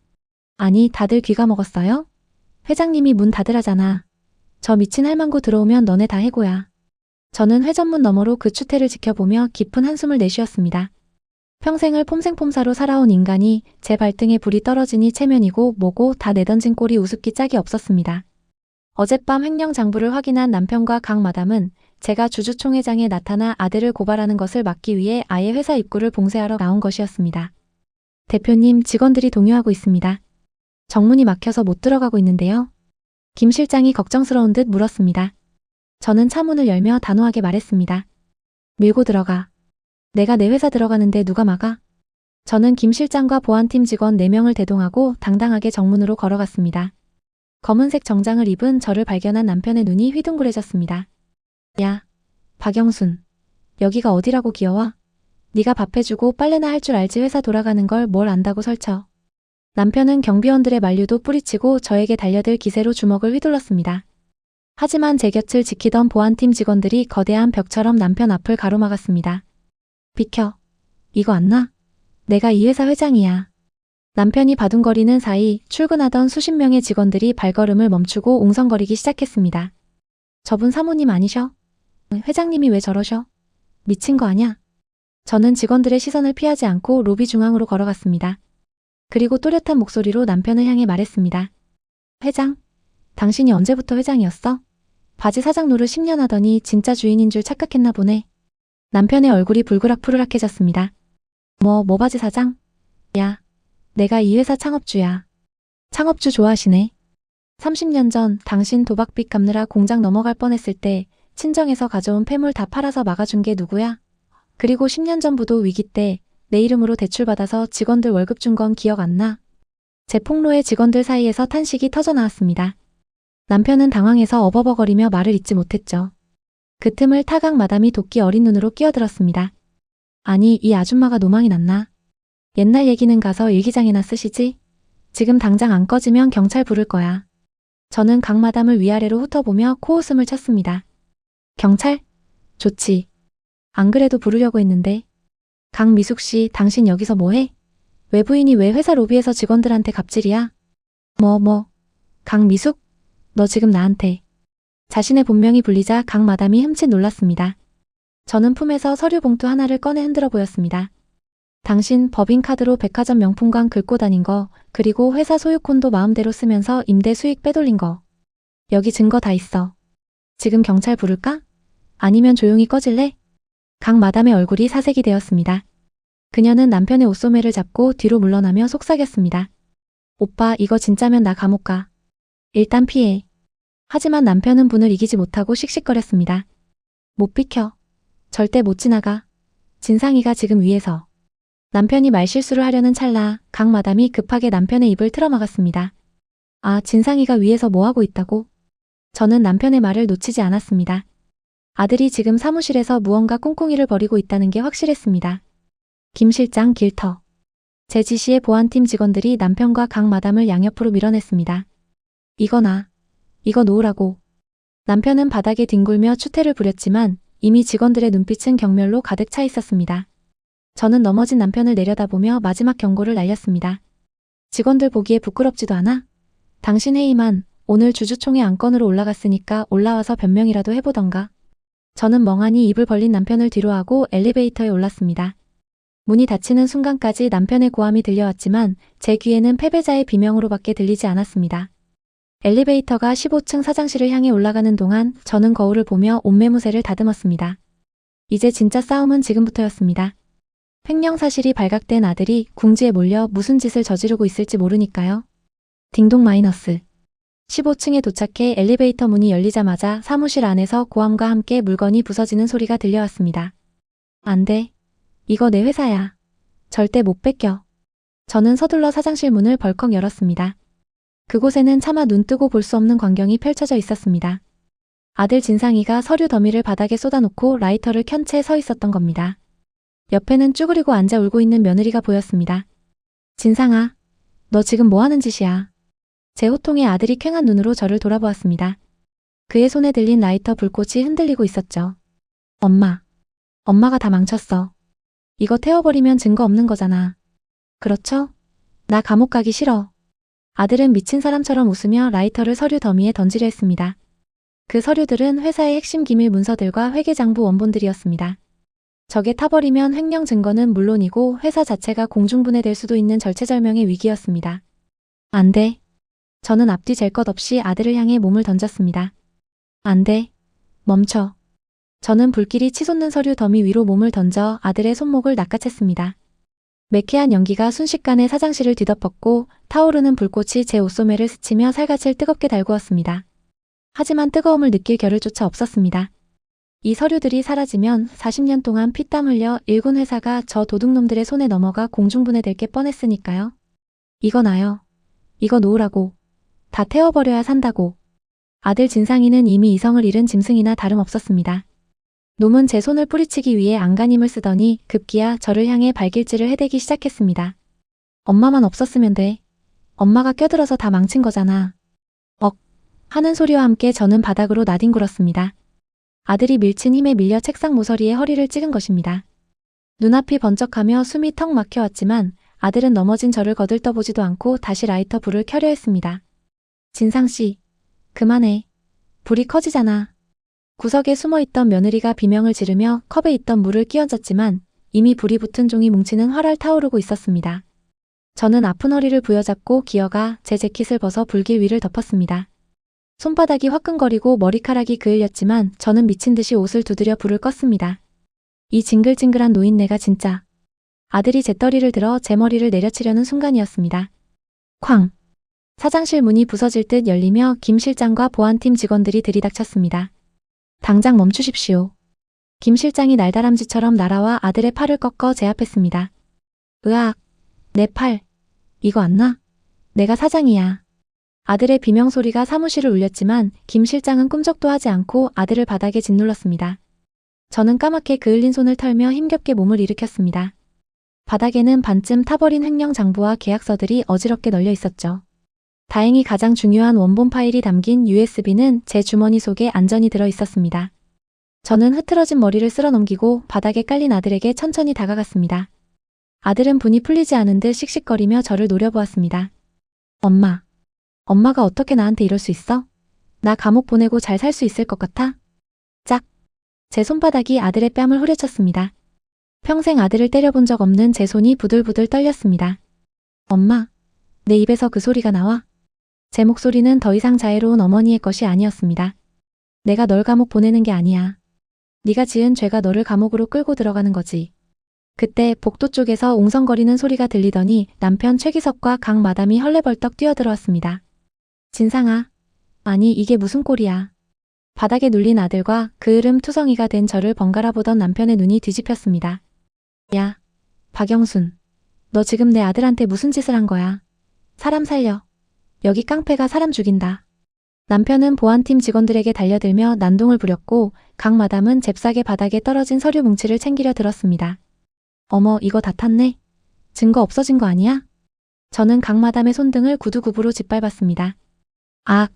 아니, 다들 귀가 먹었어요? 회장님이 문 닫으라잖아. 저 미친 할망구 들어오면 너네 다 해고야. 저는 회전문 너머로 그 추태를 지켜보며 깊은 한숨을 내쉬었습니다. 평생을 폼생폼사로 살아온 인간이 제 발등에 불이 떨어지니 체면이고 뭐고 다 내던진 꼴이 우습기 짝이 없었습니다. 어젯밤 횡령 장부를 확인한 남편과 강 마담은 제가 주주총회장에 나타나 아들을 고발하는 것을 막기 위해 아예 회사 입구를 봉쇄하러 나온 것이었습니다. 대표님, 직원들이 동요하고 있습니다. 정문이 막혀서 못 들어가고 있는데요. 김 실장이 걱정스러운 듯 물었습니다. 저는 차문을 열며 단호하게 말했습니다. 밀고 들어가. 내가 내 회사 들어가는데 누가 막아? 저는 김 실장과 보안팀 직원 4명을 대동하고 당당하게 정문으로 걸어갔습니다. 검은색 정장을 입은 저를 발견한 남편의 눈이 휘둥그레졌습니다. 야, 박영순. 여기가 어디라고 기어와? 네가 밥 해주고 빨래나 할 줄 알지 회사 돌아가는 걸 뭘 안다고 설쳐. 남편은 경비원들의 만류도 뿌리치고 저에게 달려들 기세로 주먹을 휘둘렀습니다. 하지만 제 곁을 지키던 보안팀 직원들이 거대한 벽처럼 남편 앞을 가로막았습니다. 비켜. 이거 안 나? 내가 이 회사 회장이야. 남편이 바둥거리는 사이 출근하던 수십 명의 직원들이 발걸음을 멈추고 웅성거리기 시작했습니다. 저분 사모님 아니셔? 회장님이 왜 저러셔? 미친 거 아냐? 저는 직원들의 시선을 피하지 않고 로비 중앙으로 걸어갔습니다. 그리고 또렷한 목소리로 남편을 향해 말했습니다. 회장? 당신이 언제부터 회장이었어? 바지 사장 노릇 10년 하더니 진짜 주인인 줄 착각했나 보네. 남편의 얼굴이 불그락푸르락해졌습니다. 뭐 바지 사장? 야, 내가 이 회사 창업주야. 창업주 좋아하시네. 30년 전 당신 도박빚 갚느라 공장 넘어갈 뻔했을 때 친정에서 가져온 폐물 다 팔아서 막아준 게 누구야? 그리고 10년 전부도 위기 때 내 이름으로 대출받아서 직원들 월급 준 건 기억 안 나? 제 폭로에 직원들 사이에서 탄식이 터져나왔습니다. 남편은 당황해서 어버버거리며 말을 잇지 못했죠. 그 틈을 타강 마담이 도끼 어린 눈으로 끼어들었습니다. 아니, 이 아줌마가 노망이 났나? 옛날 얘기는 가서 일기장이나 쓰시지? 지금 당장 안 꺼지면 경찰 부를 거야. 저는 강 마담을 위아래로 훑어보며 코웃음을 쳤습니다. 경찰? 좋지. 안 그래도 부르려고 했는데. 강미숙 씨, 당신 여기서 뭐해? 외부인이 왜 회사 로비에서 직원들한테 갑질이야? 강미숙? 너 지금 나한테. 자신의 본명이 불리자 강 마담이 흠칫 놀랐습니다. 저는 품에서 서류 봉투 하나를 꺼내 흔들어 보였습니다. 당신 법인카드로 백화점 명품관 긁고 다닌 거, 그리고 회사 소유권도 마음대로 쓰면서 임대 수익 빼돌린 거. 여기 증거 다 있어. 지금 경찰 부를까? 아니면 조용히 꺼질래? 강 마담의 얼굴이 사색이 되었습니다. 그녀는 남편의 옷소매를 잡고 뒤로 물러나며 속삭였습니다. 오빠, 이거 진짜면 나 감옥 가. 일단 피해. 하지만 남편은 분을 이기지 못하고 씩씩거렸습니다. 못 비켜. 절대 못 지나가. 진상이가 지금 위에서. 남편이 말실수를 하려는 찰나 강 마담이 급하게 남편의 입을 틀어막았습니다. 아, 진상이가 위에서 뭐하고 있다고? 저는 남편의 말을 놓치지 않았습니다. 아들이 지금 사무실에서 무언가 꿍꿍이를 벌이고 있다는 게 확실했습니다. 김 실장 길터. 제 지시에 보안팀 직원들이 남편과 강 마담을 양옆으로 밀어냈습니다. 이거 놓으라고. 남편은 바닥에 뒹굴며 추태를 부렸지만 이미 직원들의 눈빛은 경멸로 가득 차 있었습니다. 저는 넘어진 남편을 내려다보며 마지막 경고를 날렸습니다. 직원들 보기에 부끄럽지도 않아? 당신 회의만 오늘 주주총회 안건으로 올라갔으니까 올라와서 변명이라도 해보던가. 저는 멍하니 입을 벌린 남편을 뒤로하고 엘리베이터에 올랐습니다. 문이 닫히는 순간까지 남편의 고함이 들려왔지만 제 귀에는 패배자의 비명으로밖에 들리지 않았습니다. 엘리베이터가 15층 사장실을 향해 올라가는 동안 저는 거울을 보며 옷매무새를 다듬었습니다. 이제 진짜 싸움은 지금부터였습니다. 횡령사실이 발각된 아들이 궁지에 몰려 무슨 짓을 저지르고 있을지 모르니까요. 딩동 마이너스. 15층에 도착해 엘리베이터 문이 열리자마자 사무실 안에서 고함과 함께 물건이 부서지는 소리가 들려왔습니다. 안 돼. 이거 내 회사야. 절대 못 뺏겨. 저는 서둘러 사장실 문을 벌컥 열었습니다. 그곳에는 차마 눈 뜨고 볼 수 없는 광경이 펼쳐져 있었습니다. 아들 진상이가 서류 더미를 바닥에 쏟아놓고 라이터를 켠 채 서 있었던 겁니다. 옆에는 쭈그리고 앉아 울고 있는 며느리가 보였습니다. 진상아, 너 지금 뭐 하는 짓이야? 제 호통에 아들이 퀭한 눈으로 저를 돌아보았습니다. 그의 손에 들린 라이터 불꽃이 흔들리고 있었죠. 엄마가 다 망쳤어. 이거 태워버리면 증거 없는 거잖아. 그렇죠? 나 감옥 가기 싫어. 아들은 미친 사람처럼 웃으며 라이터를 서류 더미에 던지려 했습니다. 그 서류들은 회사의 핵심 기밀 문서들과 회계장부 원본들이었습니다. 저게 타버리면 횡령 증거는 물론이고 회사 자체가 공중분해될 수도 있는 절체절명의 위기였습니다. 안 돼. 저는 앞뒤 잴 것 없이 아들을 향해 몸을 던졌습니다. 안 돼. 멈춰. 저는 불길이 치솟는 서류 더미 위로 몸을 던져 아들의 손목을 낚아챘습니다. 매캐한 연기가 순식간에 사장실을 뒤덮었고 타오르는 불꽃이 제 옷소매를 스치며 살갗을 뜨겁게 달구었습니다. 하지만 뜨거움을 느낄 겨를조차 없었습니다. 이 서류들이 사라지면 40년 동안 피땀 흘려 일군 회사가 저 도둑놈들의 손에 넘어가 공중분해될 게 뻔했으니까요. 이거 놔요. 이거 놓으라고. 다 태워버려야 산다고. 아들 진상이는 이미 이성을 잃은 짐승이나 다름없었습니다. 놈은 제 손을 뿌리치기 위해 안간힘을 쓰더니 급기야 저를 향해 발길질을 해대기 시작했습니다. 엄마만 없었으면 돼. 엄마가 껴들어서 다 망친 거잖아. 하는 소리와 함께 저는 바닥으로 나뒹굴었습니다. 아들이 밀친 힘에 밀려 책상 모서리에 허리를 찍은 것입니다. 눈앞이 번쩍하며 숨이 턱 막혀왔지만 아들은 넘어진 저를 거들떠보지도 않고 다시 라이터 불을 켜려 했습니다. 진상씨, 그만해. 불이 커지잖아. 구석에 숨어있던 며느리가 비명을 지르며 컵에 있던 물을 끼얹었지만 이미 불이 붙은 종이 뭉치는 활활 타오르고 있었습니다. 저는 아픈 허리를 부여잡고 기어가 제 재킷을 벗어 불길 위를 덮었습니다. 손바닥이 화끈거리고 머리카락이 그을렸지만 저는 미친 듯이 옷을 두드려 불을 껐습니다. 이 징글징글한 노인네가 진짜. 아들이 잿더리를 들어 제 머리를 내려치려는 순간이었습니다. 쾅! 사장실 문이 부서질 듯 열리며 김 실장과 보안팀 직원들이 들이닥쳤습니다. 당장 멈추십시오. 김 실장이 날다람쥐처럼 날아와 아들의 팔을 꺾어 제압했습니다. 으악! 내 팔! 이거 안 나? 내가 사장이야. 아들의 비명소리가 사무실을 울렸지만 김 실장은 꿈쩍도 하지 않고 아들을 바닥에 짓눌렀습니다. 저는 까맣게 그을린 손을 털며 힘겹게 몸을 일으켰습니다. 바닥에는 반쯤 타버린 횡령 장부와 계약서들이 어지럽게 널려 있었죠. 다행히 가장 중요한 원본 파일이 담긴 USB는 제 주머니 속에 안전히 들어 있었습니다. 저는 흐트러진 머리를 쓸어넘기고 바닥에 깔린 아들에게 천천히 다가갔습니다. 아들은 분이 풀리지 않은 듯 씩씩거리며 저를 노려보았습니다. 엄마가 어떻게 나한테 이럴 수 있어? 나 감옥 보내고 잘 살 수 있을 것 같아? 짝! 제 손바닥이 아들의 뺨을 후려쳤습니다. 평생 아들을 때려본 적 없는 제 손이 부들부들 떨렸습니다. 엄마, 내 입에서 그 소리가 나와? 제 목소리는 더 이상 자애로운 어머니의 것이 아니었습니다. 내가 널 감옥 보내는 게 아니야. 네가 지은 죄가 너를 감옥으로 끌고 들어가는 거지. 그때 복도 쪽에서 웅성거리는 소리가 들리더니 남편 최기석과 강 마담이 헐레벌떡 뛰어들어왔습니다. 진상아, 아니 이게 무슨 꼴이야. 바닥에 눌린 아들과 그을음 투성이가 된 저를 번갈아 보던 남편의 눈이 뒤집혔습니다. 야, 박영순, 너 지금 내 아들한테 무슨 짓을 한 거야? 사람 살려. 여기 깡패가 사람 죽인다. 남편은 보안팀 직원들에게 달려들며 난동을 부렸고 강 마담은 잽싸게 바닥에 떨어진 서류 뭉치를 챙기려 들었습니다. 어머, 이거 다 탔네. 증거 없어진 거 아니야? 저는 강 마담의 손등을 구두굽으로 짓밟았습니다. 악!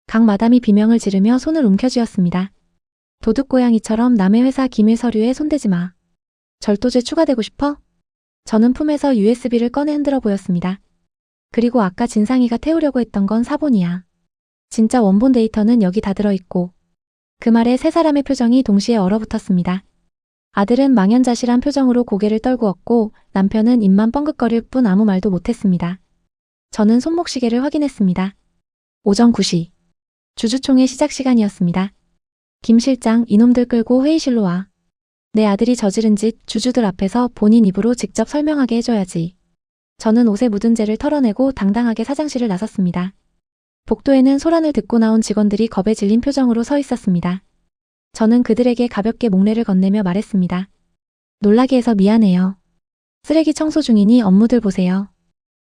강 마담이 비명을 지르며 손을 움켜쥐었습니다. 도둑고양이처럼 남의 회사 기밀 서류에 손대지 마. 절도죄 추가되고 싶어? 저는 품에서 USB를 꺼내 흔들어 보였습니다. 그리고 아까 진상이가 태우려고 했던 건 사본이야. 진짜 원본 데이터는 여기 다 들어있고. 그 말에 세 사람의 표정이 동시에 얼어붙었습니다. 아들은 망연자실한 표정으로 고개를 떨구었고 남편은 입만 뻥긋거릴 뿐 아무 말도 못했습니다. 저는 손목시계를 확인했습니다. 오전 9시. 주주총회 시작 시간이었습니다. 김 실장, 이놈들 끌고 회의실로 와. 내 아들이 저지른 짓 주주들 앞에서 본인 입으로 직접 설명하게 해줘야지. 저는 옷에 묻은 재를 털어내고 당당하게 사장실을 나섰습니다. 복도에는 소란을 듣고 나온 직원들이 겁에 질린 표정으로 서 있었습니다. 저는 그들에게 가볍게 목례를 건네며 말했습니다. 놀라게 해서 미안해요. 쓰레기 청소 중이니 업무들 보세요.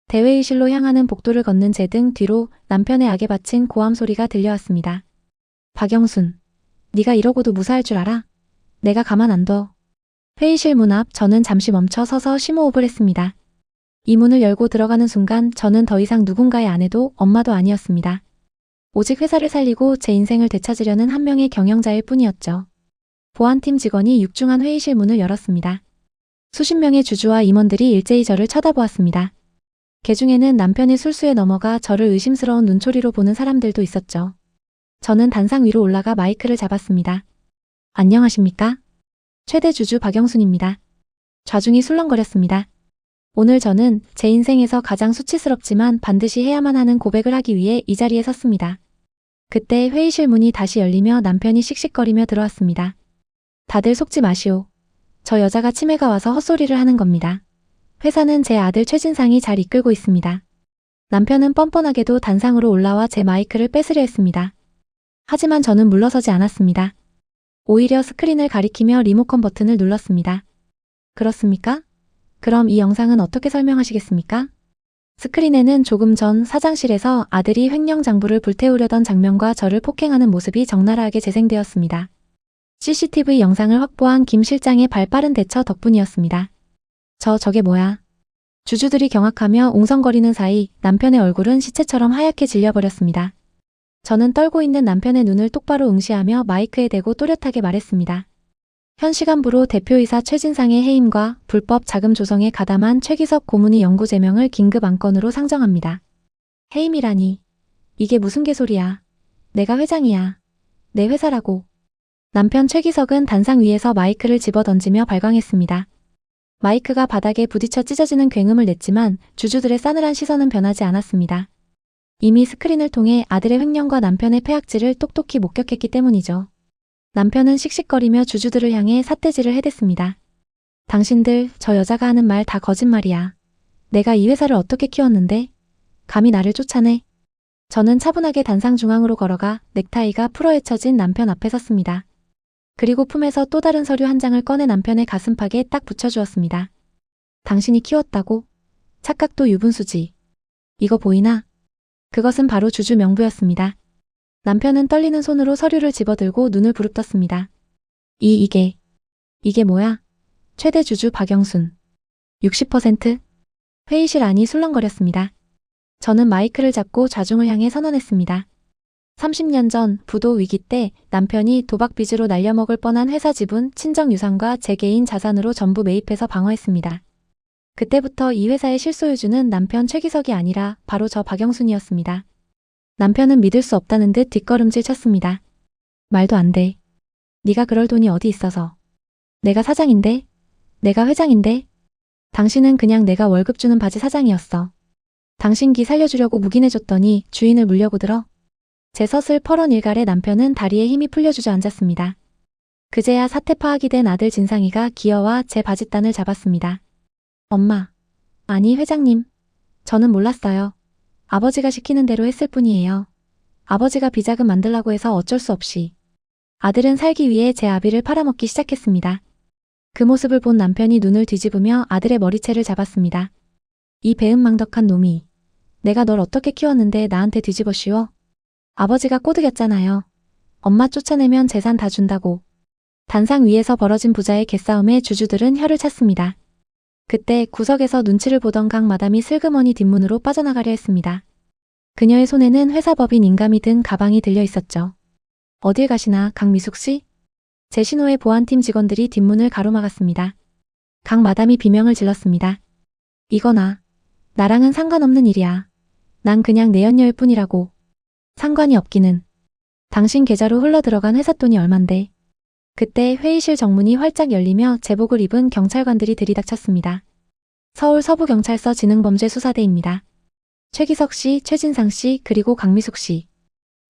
대회의실로 향하는 복도를 걷는 제 등 뒤로 남편의 악에 바친 고함 소리가 들려왔습니다. 박영순, 네가 이러고도 무사할 줄 알아? 내가 가만 안 둬. 회의실 문 앞 저는 잠시 멈춰 서서 심호흡을 했습니다. 이 문을 열고 들어가는 순간 저는 더 이상 누군가의 아내도 엄마도 아니었습니다. 오직 회사를 살리고 제 인생을 되찾으려는 한 명의 경영자일 뿐이었죠. 보안팀 직원이 육중한 회의실 문을 열었습니다. 수십 명의 주주와 임원들이 일제히 저를 쳐다보았습니다. 그 중에는 남편의 술수에 넘어가 저를 의심스러운 눈초리로 보는 사람들도 있었죠. 저는 단상 위로 올라가 마이크를 잡았습니다. 안녕하십니까? 최대 주주 박영순입니다. 좌중이 술렁거렸습니다. 오늘 저는 제 인생에서 가장 수치스럽지만 반드시 해야만 하는 고백을 하기 위해 이 자리에 섰습니다. 그때 회의실 문이 다시 열리며 남편이 씩씩거리며 들어왔습니다. 다들 속지 마시오. 저 여자가 치매가 와서 헛소리를 하는 겁니다. 회사는 제 아들 최진상이 잘 이끌고 있습니다. 남편은 뻔뻔하게도 단상으로 올라와 제 마이크를 뺏으려 했습니다. 하지만 저는 물러서지 않았습니다. 오히려 스크린을 가리키며 리모컨 버튼을 눌렀습니다. 그렇습니까? 그럼 이 영상은 어떻게 설명하시겠습니까? 스크린에는 조금 전 사장실에서 아들이 횡령장부를 불태우려던 장면과 저를 폭행하는 모습이 적나라하게 재생되었습니다. CCTV 영상을 확보한 김 실장의 발빠른 대처 덕분이었습니다. 저게 뭐야? 주주들이 경악하며 웅성거리는 사이 남편의 얼굴은 시체처럼 하얗게 질려버렸습니다. 저는 떨고 있는 남편의 눈을 똑바로 응시하며 마이크에 대고 또렷하게 말했습니다. 현 시간부로 대표이사 최진상의 해임과 불법 자금 조성에 가담한 최기석 고문희 영구 제명을 긴급 안건으로 상정합니다. 해임이라니. 이게 무슨 개소리야. 내가 회장이야. 내 회사라고. 남편 최기석은 단상 위에서 마이크를 집어던지며 발광했습니다. 마이크가 바닥에 부딪혀 찢어지는 굉음을 냈지만 주주들의 싸늘한 시선은 변하지 않았습니다. 이미 스크린을 통해 아들의 횡령과 남편의 폐악질을 똑똑히 목격했기 때문이죠. 남편은 씩씩거리며 주주들을 향해 삿대질을 해댔습니다. 당신들, 저 여자가 하는 말 다 거짓말이야. 내가 이 회사를 어떻게 키웠는데? 감히 나를 쫓아내? 저는 차분하게 단상 중앙으로 걸어가 넥타이가 풀어헤쳐진 남편 앞에 섰습니다. 그리고 품에서 또 다른 서류 한 장을 꺼내 남편의 가슴팍에 딱 붙여주었습니다. 당신이 키웠다고? 착각도 유분수지. 이거 보이나? 그것은 바로 주주 명부였습니다. 남편은 떨리는 손으로 서류를 집어들고 눈을 부릅떴습니다. 이게 뭐야? 최대 주주 박영순. 60%? 회의실 안이 술렁거렸습니다. 저는 마이크를 잡고 좌중을 향해 선언했습니다. 30년 전 부도 위기 때 남편이 도박 빚으로 날려먹을 뻔한 회사 지분, 친정 유산과 제 개인 자산으로 전부 매입해서 방어했습니다. 그때부터 이 회사의 실소유주는 남편 최기석이 아니라 바로 저 박영순이었습니다. 남편은 믿을 수 없다는 듯 뒷걸음질 쳤습니다. 말도 안 돼. 네가 그럴 돈이 어디 있어서. 내가 사장인데? 내가 회장인데? 당신은 그냥 내가 월급 주는 바지 사장이었어. 당신 기 살려주려고 묵인해줬더니 주인을 물려고 들어? 제 서슬 펄언 일갈에 남편은 다리에 힘이 풀려 주저앉았습니다. 그제야 사태 파악이 된 아들 진상이가 기어와 제 바짓단을 잡았습니다. 엄마. 아니 회장님. 저는 몰랐어요. 아버지가 시키는 대로 했을 뿐이에요. 아버지가 비자금 만들라고 해서 어쩔 수 없이. 아들은 살기 위해 제 아비를 팔아먹기 시작했습니다. 그 모습을 본 남편이 눈을 뒤집으며 아들의 머리채를 잡았습니다. 이 배은망덕한 놈이. 내가 널 어떻게 키웠는데 나한테 뒤집어 씌워? 아버지가 꼬드겼잖아요. 엄마 쫓아내면 재산 다 준다고. 단상 위에서 벌어진 부자의 개싸움에 주주들은 혀를 찼습니다. 그때 구석에서 눈치를 보던 강 마담이 슬그머니 뒷문으로 빠져나가려 했습니다. 그녀의 손에는 회사법인 인감이 든 가방이 들려 있었죠. 어딜 가시나 강미숙 씨? 제 신호에 보안팀 직원들이 뒷문을 가로막았습니다. 강 마담이 비명을 질렀습니다. 이거나. 나랑은 상관없는 일이야. 난 그냥 내연녀일 뿐이라고. 상관이 없기는. 당신 계좌로 흘러들어간 회사 돈이 얼만데. 그때 회의실 정문이 활짝 열리며 제복을 입은 경찰관들이 들이닥쳤습니다. 서울 서부경찰서 지능범죄수사대입니다. 최기석 씨, 최진상 씨, 그리고 강미숙 씨.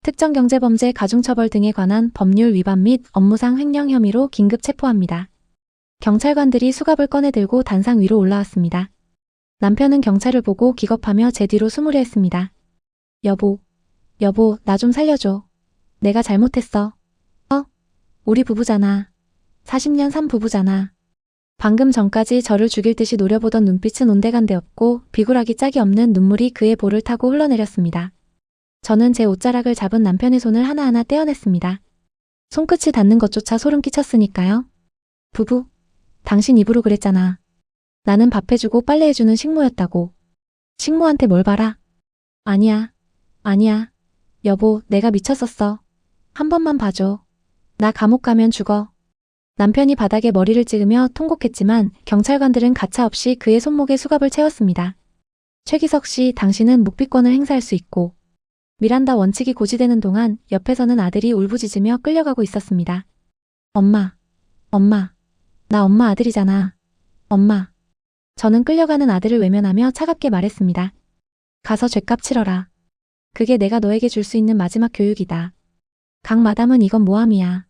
특정경제범죄 가중처벌 등에 관한 법률 위반 및 업무상 횡령 혐의로 긴급 체포합니다. 경찰관들이 수갑을 꺼내들고 단상 위로 올라왔습니다. 남편은 경찰을 보고 기겁하며 제 뒤로 숨으려 했습니다. 여보, 나 좀 살려줘. 내가 잘못했어. 우리 부부잖아. 40년 산 부부잖아. 방금 전까지 저를 죽일 듯이 노려보던 눈빛은 온데간데 없고 비굴하기 짝이 없는 눈물이 그의 볼을 타고 흘러내렸습니다. 저는 제 옷자락을 잡은 남편의 손을 하나하나 떼어냈습니다. 손끝이 닿는 것조차 소름 끼쳤으니까요. 부부, 당신 입으로 그랬잖아. 나는 밥 해주고 빨래해주는 식모였다고. 식모한테 뭘 바라? 아니야. 여보, 내가 미쳤었어. 한 번만 봐줘. 나 감옥 가면 죽어. 남편이 바닥에 머리를 찍으며 통곡했지만 경찰관들은 가차없이 그의 손목에 수갑을 채웠습니다. 최기석 씨, 당신은 묵비권을 행사할 수 있고. 미란다 원칙이 고지되는 동안 옆에서는 아들이 울부짖으며 끌려가고 있었습니다. 엄마. 나 엄마 아들이잖아. 엄마. 저는 끌려가는 아들을 외면하며 차갑게 말했습니다. 가서 죗값 치러라. 그게 내가 너에게 줄 수 있는 마지막 교육이다. 강 마담은 이건 모함이야.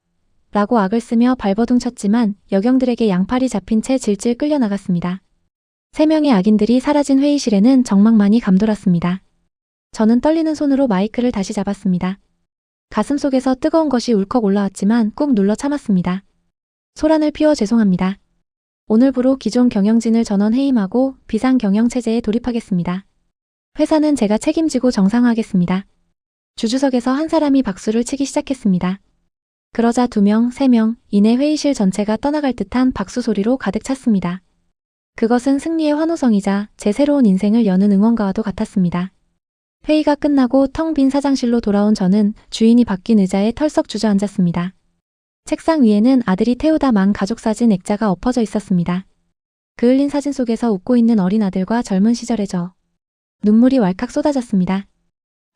라고 악을 쓰며 발버둥 쳤지만 여경들에게 양팔이 잡힌 채 질질 끌려나갔습니다. 3명의 악인들이 사라진 회의실에는 정막만이 감돌았습니다. 저는 떨리는 손으로 마이크를 다시 잡았습니다. 가슴속에서 뜨거운 것이 울컥 올라왔지만 꾹 눌러 참았습니다. 소란을 피워 죄송합니다. 오늘부로 기존 경영진을 전원 해임하고 비상 경영체제에 돌입하겠습니다. 회사는 제가 책임지고 정상화하겠습니다. 주주석에서 한 사람이 박수를 치기 시작했습니다. 그러자 2명, 3명 이내 회의실 전체가 떠나갈 듯한 박수 소리로 가득 찼습니다. 그것은 승리의 환호성이자 제 새로운 인생을 여는 응원가와도 같았습니다. 회의가 끝나고 텅 빈 사장실로 돌아온 저는 주인이 바뀐 의자에 털썩 주저앉았습니다. 책상 위에는 아들이 태우다 만 가족사진 액자가 엎어져 있었습니다. 그을린 사진 속에서 웃고 있는 어린 아들과 젊은 시절의 저. 눈물이 왈칵 쏟아졌습니다.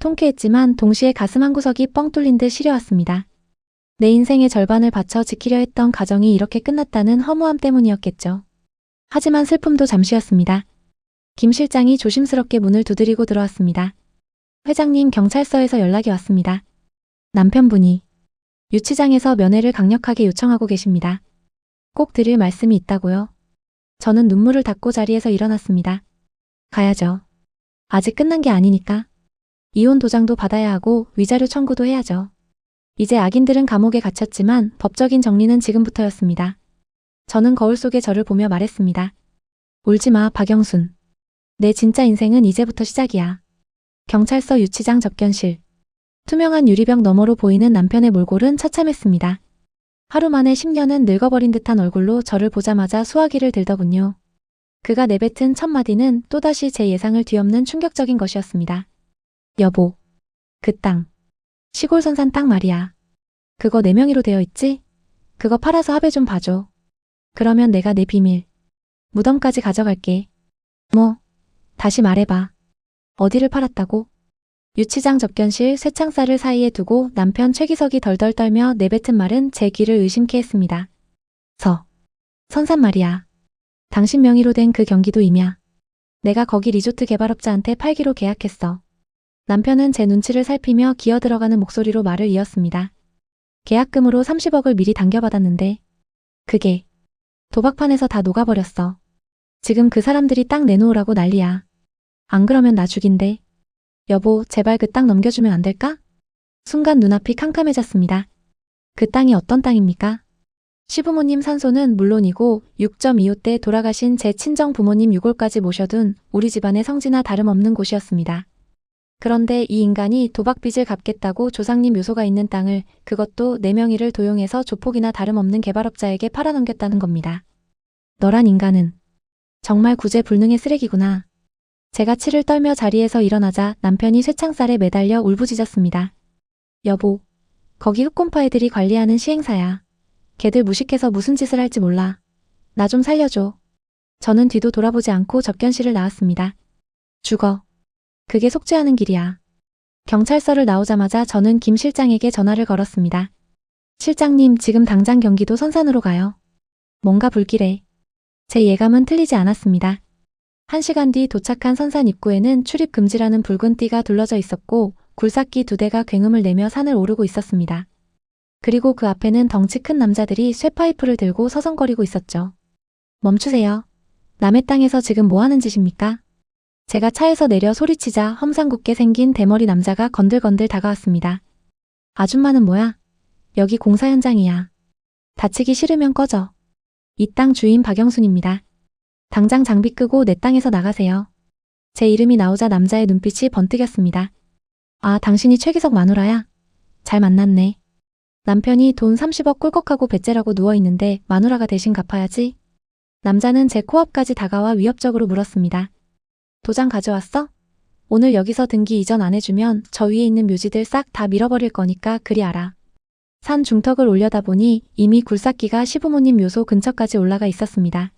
통쾌했지만 동시에 가슴 한구석이 뻥 뚫린 듯 시려왔습니다. 내 인생의 절반을 바쳐 지키려 했던 가정이 이렇게 끝났다는 허무함 때문이었겠죠. 하지만 슬픔도 잠시였습니다. 김 실장이 조심스럽게 문을 두드리고 들어왔습니다. 회장님, 경찰서에서 연락이 왔습니다. 남편분이 유치장에서 면회를 강력하게 요청하고 계십니다. 꼭 드릴 말씀이 있다고요. 저는 눈물을 닦고 자리에서 일어났습니다. 가야죠. 아직 끝난 게 아니니까. 이혼 도장도 받아야 하고 위자료 청구도 해야죠. 이제 악인들은 감옥에 갇혔지만 법적인 정리는 지금부터였습니다. 저는 거울 속에 저를 보며 말했습니다. 울지 마, 박영순. 내 진짜 인생은 이제부터 시작이야. 경찰서 유치장 접견실. 투명한 유리벽 너머로 보이는 남편의 몰골은 처참했습니다. 하루 만에 10년은 늙어버린 듯한 얼굴로 저를 보자마자 수화기를 들더군요. 그가 내뱉은 첫 마디는 또다시 제 예상을 뒤엎는 충격적인 것이었습니다. 여보, 그 땅. 시골 선산 땅 말이야. 그거 내 명의로 되어 있지? 그거 팔아서 합의 좀 봐줘. 그러면 내가 내 비밀. 무덤까지 가져갈게. 다시 말해봐. 어디를 팔았다고? 유치장 접견실 쇠창살을 사이에 두고 남편 최기석이 덜덜 떨며 내뱉은 말은 제 귀를 의심케 했습니다. 선산 말이야. 당신 명의로 된 그 경기도 임야. 내가 거기 리조트 개발업자한테 팔기로 계약했어. 남편은 제 눈치를 살피며 기어들어가는 목소리로 말을 이었습니다. 계약금으로 30억을 미리 당겨받았는데 그게 도박판에서 다 녹아버렸어. 지금 그 사람들이 땅 내놓으라고 난리야. 안 그러면 나 죽인대. 여보, 제발 그 땅 넘겨주면 안 될까? 순간 눈앞이 캄캄해졌습니다. 그 땅이 어떤 땅입니까? 시부모님 산소는 물론이고 6.25 때 돌아가신 제 친정 부모님 유골까지 모셔둔 우리 집안의 성지나 다름없는 곳이었습니다. 그런데 이 인간이 도박빚을 갚겠다고 조상님 묘소가 있는 땅을, 그것도 내 명의를 도용해서 조폭이나 다름없는 개발업자에게 팔아넘겼다는 겁니다. 너란 인간은 정말 구제불능의 쓰레기구나. 제가 치를 떨며 자리에서 일어나자 남편이 쇠창살에 매달려 울부짖었습니다. 여보, 거기 흑곰파 애들이 관리하는 시행사야. 걔들 무식해서 무슨 짓을 할지 몰라. 나 좀 살려줘. 저는 뒤도 돌아보지 않고 접견실을 나왔습니다. 죽어. 그게 속죄하는 길이야. 경찰서를 나오자마자 저는 김 실장에게 전화를 걸었습니다. 실장님, 지금 당장 경기도 선산으로 가요. 뭔가 불길해. 제 예감은 틀리지 않았습니다. 1시간 뒤 도착한 선산 입구에는 출입 금지라는 붉은 띠가 둘러져 있었고 굴삭기 2대가 굉음을 내며 산을 오르고 있었습니다. 그리고 그 앞에는 덩치 큰 남자들이 쇠파이프를 들고 서성거리고 있었죠. 멈추세요. 남의 땅에서 지금 뭐 하는 짓입니까? 제가 차에서 내려 소리치자 험상궂게 생긴 대머리 남자가 건들건들 다가왔습니다. 아줌마는 뭐야? 여기 공사 현장이야. 다치기 싫으면 꺼져. 이 땅 주인 박영순입니다. 당장 장비 끄고 내 땅에서 나가세요. 제 이름이 나오자 남자의 눈빛이 번뜩였습니다. 아, 당신이 최기석 마누라야? 잘 만났네. 남편이 돈 30억 꿀꺽하고 배째라고 누워있는데 마누라가 대신 갚아야지. 남자는 제 코앞까지 다가와 위협적으로 물었습니다. 도장 가져왔어? 오늘 여기서 등기 이전 안 해주면 저 위에 있는 묘지들 싹 다 밀어버릴 거니까 그리 알아. 산 중턱을 올려다보니 이미 굴삭기가 시부모님 묘소 근처까지 올라가 있었습니다.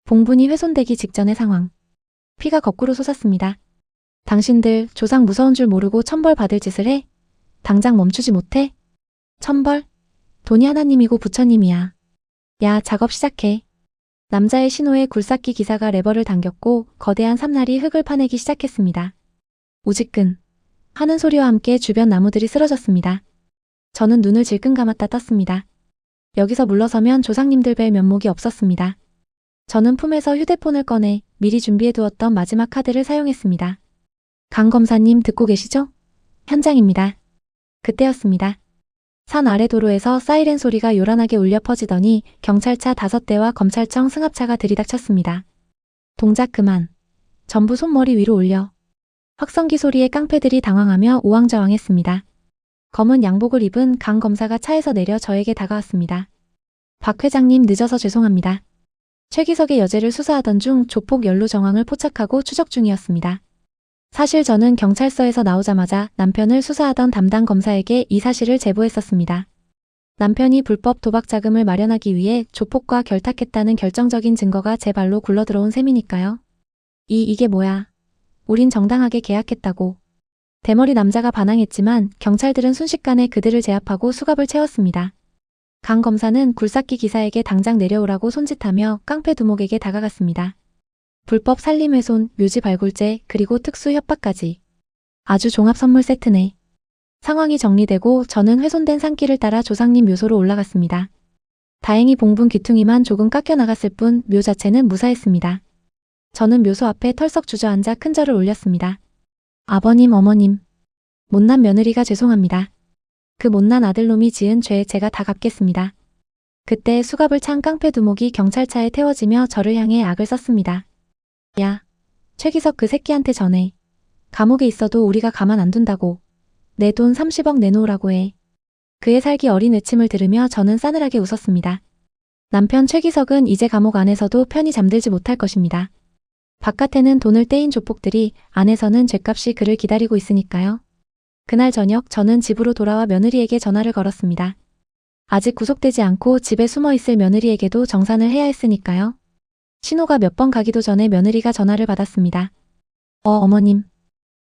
봉분이 훼손되기 직전의 상황. 피가 거꾸로 솟았습니다. 당신들 조상 무서운 줄 모르고 천벌 받을 짓을 해? 당장 멈추지 못해? 천벌? 돈이 하나님이고 부처님이야. 야, 작업 시작해. 남자의 신호에 굴삭기 기사가 레버를 당겼고 거대한 삼날이 흙을 파내기 시작했습니다. 우지끈 하는 소리와 함께 주변 나무들이 쓰러졌습니다. 저는 눈을 질끈 감았다 떴습니다. 여기서 물러서면 조상님들 뵐 면목이 없었습니다. 저는 품에서 휴대폰을 꺼내 미리 준비해두었던 마지막 카드를 사용했습니다. 강 검사님 듣고 계시죠? 현장입니다. 그때였습니다. 산 아래 도로에서 사이렌 소리가 요란하게 울려 퍼지더니 경찰차 5대와 검찰청 승합차가 들이닥쳤습니다. 동작 그만. 전부 손머리 위로 올려. 확성기 소리에 깡패들이 당황하며 우왕좌왕했습니다. 검은 양복을 입은 강 검사가 차에서 내려 저에게 다가왔습니다. 박 회장님, 늦어서 죄송합니다. 최기석의 여죄를 수사하던 중 조폭 연루 정황을 포착하고 추적 중이었습니다. 사실 저는 경찰서에서 나오자마자 남편을 수사하던 담당 검사에게 이 사실을 제보했었습니다. 남편이 불법 도박 자금을 마련하기 위해 조폭과 결탁했다는 결정적인 증거가 제 발로 굴러들어온 셈이니까요. 이게 뭐야. 우린 정당하게 계약했다고. 대머리 남자가 반항했지만 경찰들은 순식간에 그들을 제압하고 수갑을 채웠습니다. 강 검사는 굴삭기 기사에게 당장 내려오라고 손짓하며 깡패 두목에게 다가갔습니다. 불법 산림훼손, 묘지 발굴죄, 그리고 특수 협박까지. 아주 종합 선물 세트네. 상황이 정리되고 저는 훼손된 산길을 따라 조상님 묘소로 올라갔습니다. 다행히 봉분 귀퉁이만 조금 깎여 나갔을 뿐 묘 자체는 무사했습니다. 저는 묘소 앞에 털썩 주저앉아 큰 절을 올렸습니다. 아버님, 어머님. 못난 며느리가 죄송합니다. 그 못난 아들놈이 지은 죄 제가 다 갚겠습니다. 그때 수갑을 찬 깡패 두목이 경찰차에 태워지며 저를 향해 악을 썼습니다. 야, 최기석 그 새끼한테 전해. 감옥에 있어도 우리가 가만 안 둔다고. 내 돈 30억 내놓으라고 해. 그의 살기 어린 외침을 들으며 저는 싸늘하게 웃었습니다. 남편 최기석은 이제 감옥 안에서도 편히 잠들지 못할 것입니다. 바깥에는 돈을 떼인 조폭들이, 안에서는 죗값이 그를 기다리고 있으니까요. 그날 저녁 저는 집으로 돌아와 며느리에게 전화를 걸었습니다. 아직 구속되지 않고 집에 숨어 있을 며느리에게도 정산을 해야 했으니까요. 신호가 몇 번 가기도 전에 며느리가 전화를 받았습니다. 어머님.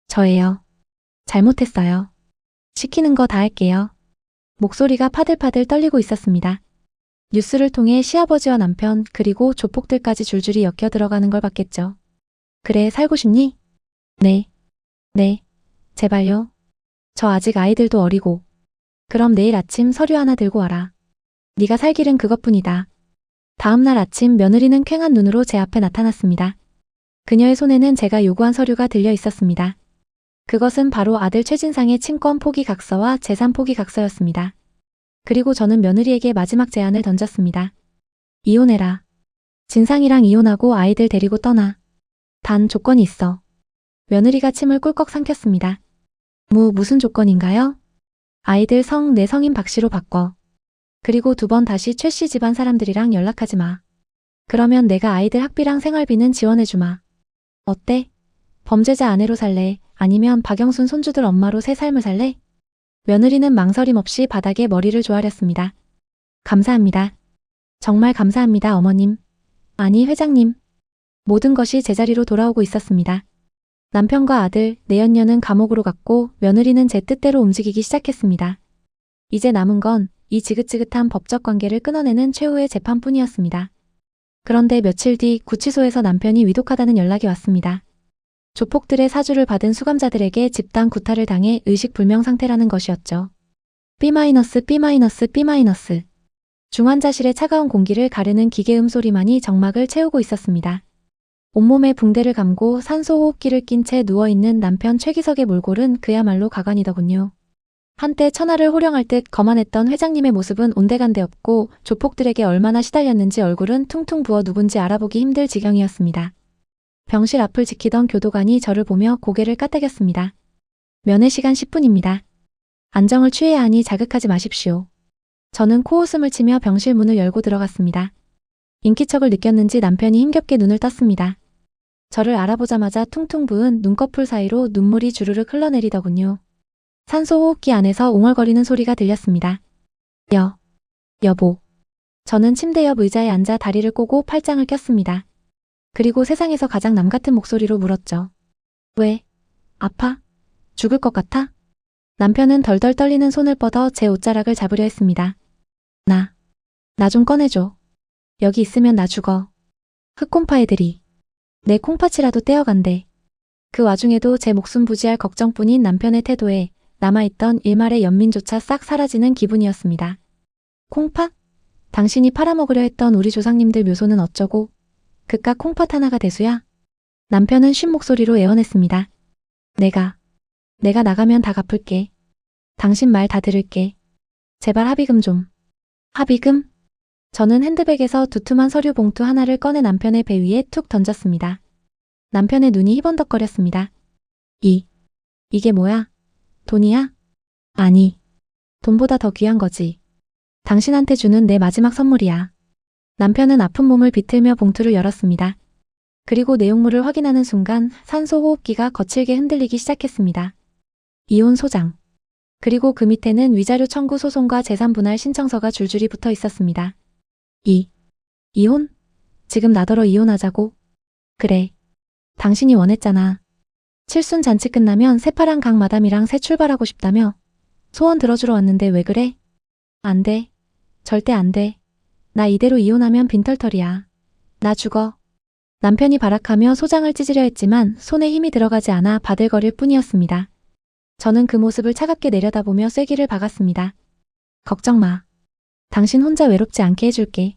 저예요. 잘못했어요. 시키는 거 다 할게요. 목소리가 파들파들 떨리고 있었습니다. 뉴스를 통해 시아버지와 남편 그리고 조폭들까지 줄줄이 엮여 들어가는 걸 봤겠죠. 그래, 살고 싶니? 네. 제발요. 저 아직 아이들도 어리고. 그럼 내일 아침 서류 하나 들고 와라. 네가 살 길은 그것뿐이다. 다음 날 아침 며느리는 퀭한 눈으로 제 앞에 나타났습니다. 그녀의 손에는 제가 요구한 서류가 들려 있었습니다. 그것은 바로 아들 최진상의 친권 포기 각서와 재산 포기 각서였습니다. 그리고 저는 며느리에게 마지막 제안을 던졌습니다. 이혼해라. 진상이랑 이혼하고 아이들 데리고 떠나. 단 조건이 있어. 며느리가 침을 꿀꺽 삼켰습니다. 무슨 조건인가요? 아이들 성 내 성인 박씨로 바꿔. 그리고 2번 다시 최 씨 집안 사람들이랑 연락하지 마. 그러면 내가 아이들 학비랑 생활비는 지원해주마. 어때? 범죄자 아내로 살래? 아니면 박영순 손주들 엄마로 새 삶을 살래? 며느리는 망설임 없이 바닥에 머리를 조아렸습니다. 감사합니다. 정말 감사합니다, 어머님. 아니, 회장님. 모든 것이 제자리로 돌아오고 있었습니다. 남편과 아들, 내연녀는 감옥으로 갔고 며느리는 제 뜻대로 움직이기 시작했습니다. 이제 남은 건 이 지긋지긋한 법적 관계를 끊어내는 최후의 재판뿐이었습니다. 그런데 며칠 뒤 구치소에서 남편이 위독하다는 연락이 왔습니다. 조폭들의 사주를 받은 수감자들에게 집단 구타를 당해 의식불명 상태라는 것이었죠. B-, B-. 중환자실의 차가운 공기를 가르는 기계음 소리만이 정막을 채우고 있었습니다. 온몸에 붕대를 감고 산소호흡기를 낀 채 누워있는 남편 최기석의 몰골은 그야말로 가관이더군요. 한때 천하를 호령할 듯 거만했던 회장님의 모습은 온데간데 없고 조폭들에게 얼마나 시달렸는지 얼굴은 퉁퉁 부어 누군지 알아보기 힘들 지경이었습니다. 병실 앞을 지키던 교도관이 저를 보며 고개를 까딱였습니다. 면회 시간 10분입니다. 안정을 취해야 하니 자극하지 마십시오. 저는 코웃음을 치며 병실 문을 열고 들어갔습니다. 인기척을 느꼈는지 남편이 힘겹게 눈을 떴습니다. 저를 알아보자마자 퉁퉁 부은 눈꺼풀 사이로 눈물이 주르륵 흘러내리더군요. 산소호흡기 안에서 웅얼거리는 소리가 들렸습니다. 여보. 저는 침대 옆 의자에 앉아 다리를 꼬고 팔짱을 꼈습니다. 그리고 세상에서 가장 남같은 목소리로 물었죠. 왜? 아파? 죽을 것 같아? 남편은 덜덜 떨리는 손을 뻗어 제 옷자락을 잡으려 했습니다. 나 좀 꺼내줘. 여기 있으면 나 죽어. 흑곰파 애들이. 내 콩팥이라도 떼어간대. 그 와중에도 제 목숨 부지할 걱정뿐인 남편의 태도에 남아있던 일말의 연민조차 싹 사라지는 기분이었습니다. 콩팥? 당신이 팔아먹으려 했던 우리 조상님들 묘소는 어쩌고? 그깟 콩팥 하나가 대수야? 남편은 쉰 목소리로 애원했습니다. 내가 나가면 다 갚을게. 당신 말 다 들을게. 제발 합의금 좀. 합의금? 저는 핸드백에서 두툼한 서류 봉투 하나를 꺼내 남편의 배 위에 툭 던졌습니다. 남편의 눈이 희번덕거렸습니다. 이게 뭐야? 돈이야? 아니, 돈보다 더 귀한 거지. 당신한테 주는 내 마지막 선물이야. 남편은 아픈 몸을 비틀며 봉투를 열었습니다. 그리고 내용물을 확인하는 순간 산소호흡기가 거칠게 흔들리기 시작했습니다. 이혼 소장. 그리고 그 밑에는 위자료 청구 소송과 재산분할 신청서가 줄줄이 붙어 있었습니다. 이혼? 지금 나더러 이혼하자고? 그래. 당신이 원했잖아. 칠순 잔치 끝나면 새파란 강 마담이랑 새 출발하고 싶다며? 소원 들어주러 왔는데 왜 그래? 안 돼. 절대 안 돼. 나 이대로 이혼하면 빈털털이야. 나 죽어. 남편이 발악하며 소장을 찢으려 했지만 손에 힘이 들어가지 않아 바들거릴 뿐이었습니다. 저는 그 모습을 차갑게 내려다보며 쐐기를 박았습니다. 걱정 마. 당신 혼자 외롭지 않게 해줄게.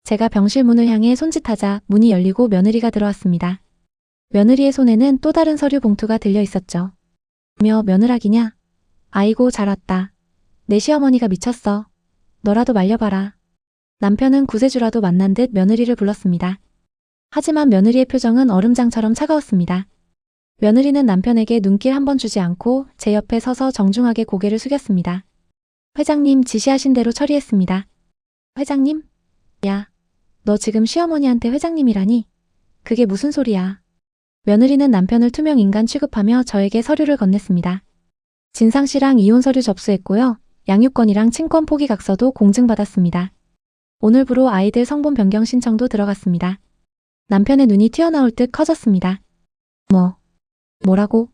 제가 병실 문을 향해 손짓하자 문이 열리고 며느리가 들어왔습니다. 며느리의 손에는 또 다른 서류 봉투가 들려 있었죠. 며느라기냐? 아이고 잘 왔다. 내 시어머니가 미쳤어. 너라도 말려봐라. 남편은 구세주라도 만난 듯 며느리를 불렀습니다. 하지만 며느리의 표정은 얼음장처럼 차가웠습니다. 며느리는 남편에게 눈길 한 번 주지 않고 제 옆에 서서 정중하게 고개를 숙였습니다. 회장님 지시하신 대로 처리했습니다. 회장님? 야, 너 지금 시어머니한테 회장님이라니? 그게 무슨 소리야? 며느리는 남편을 투명 인간 취급하며 저에게 서류를 건넸습니다. 진상씨랑 이혼 서류 접수했고요. 양육권이랑 친권 포기각서도 공증받았습니다. 오늘부로 아이들 성본 변경 신청도 들어갔습니다. 남편의 눈이 튀어나올 듯 커졌습니다. 뭐라고?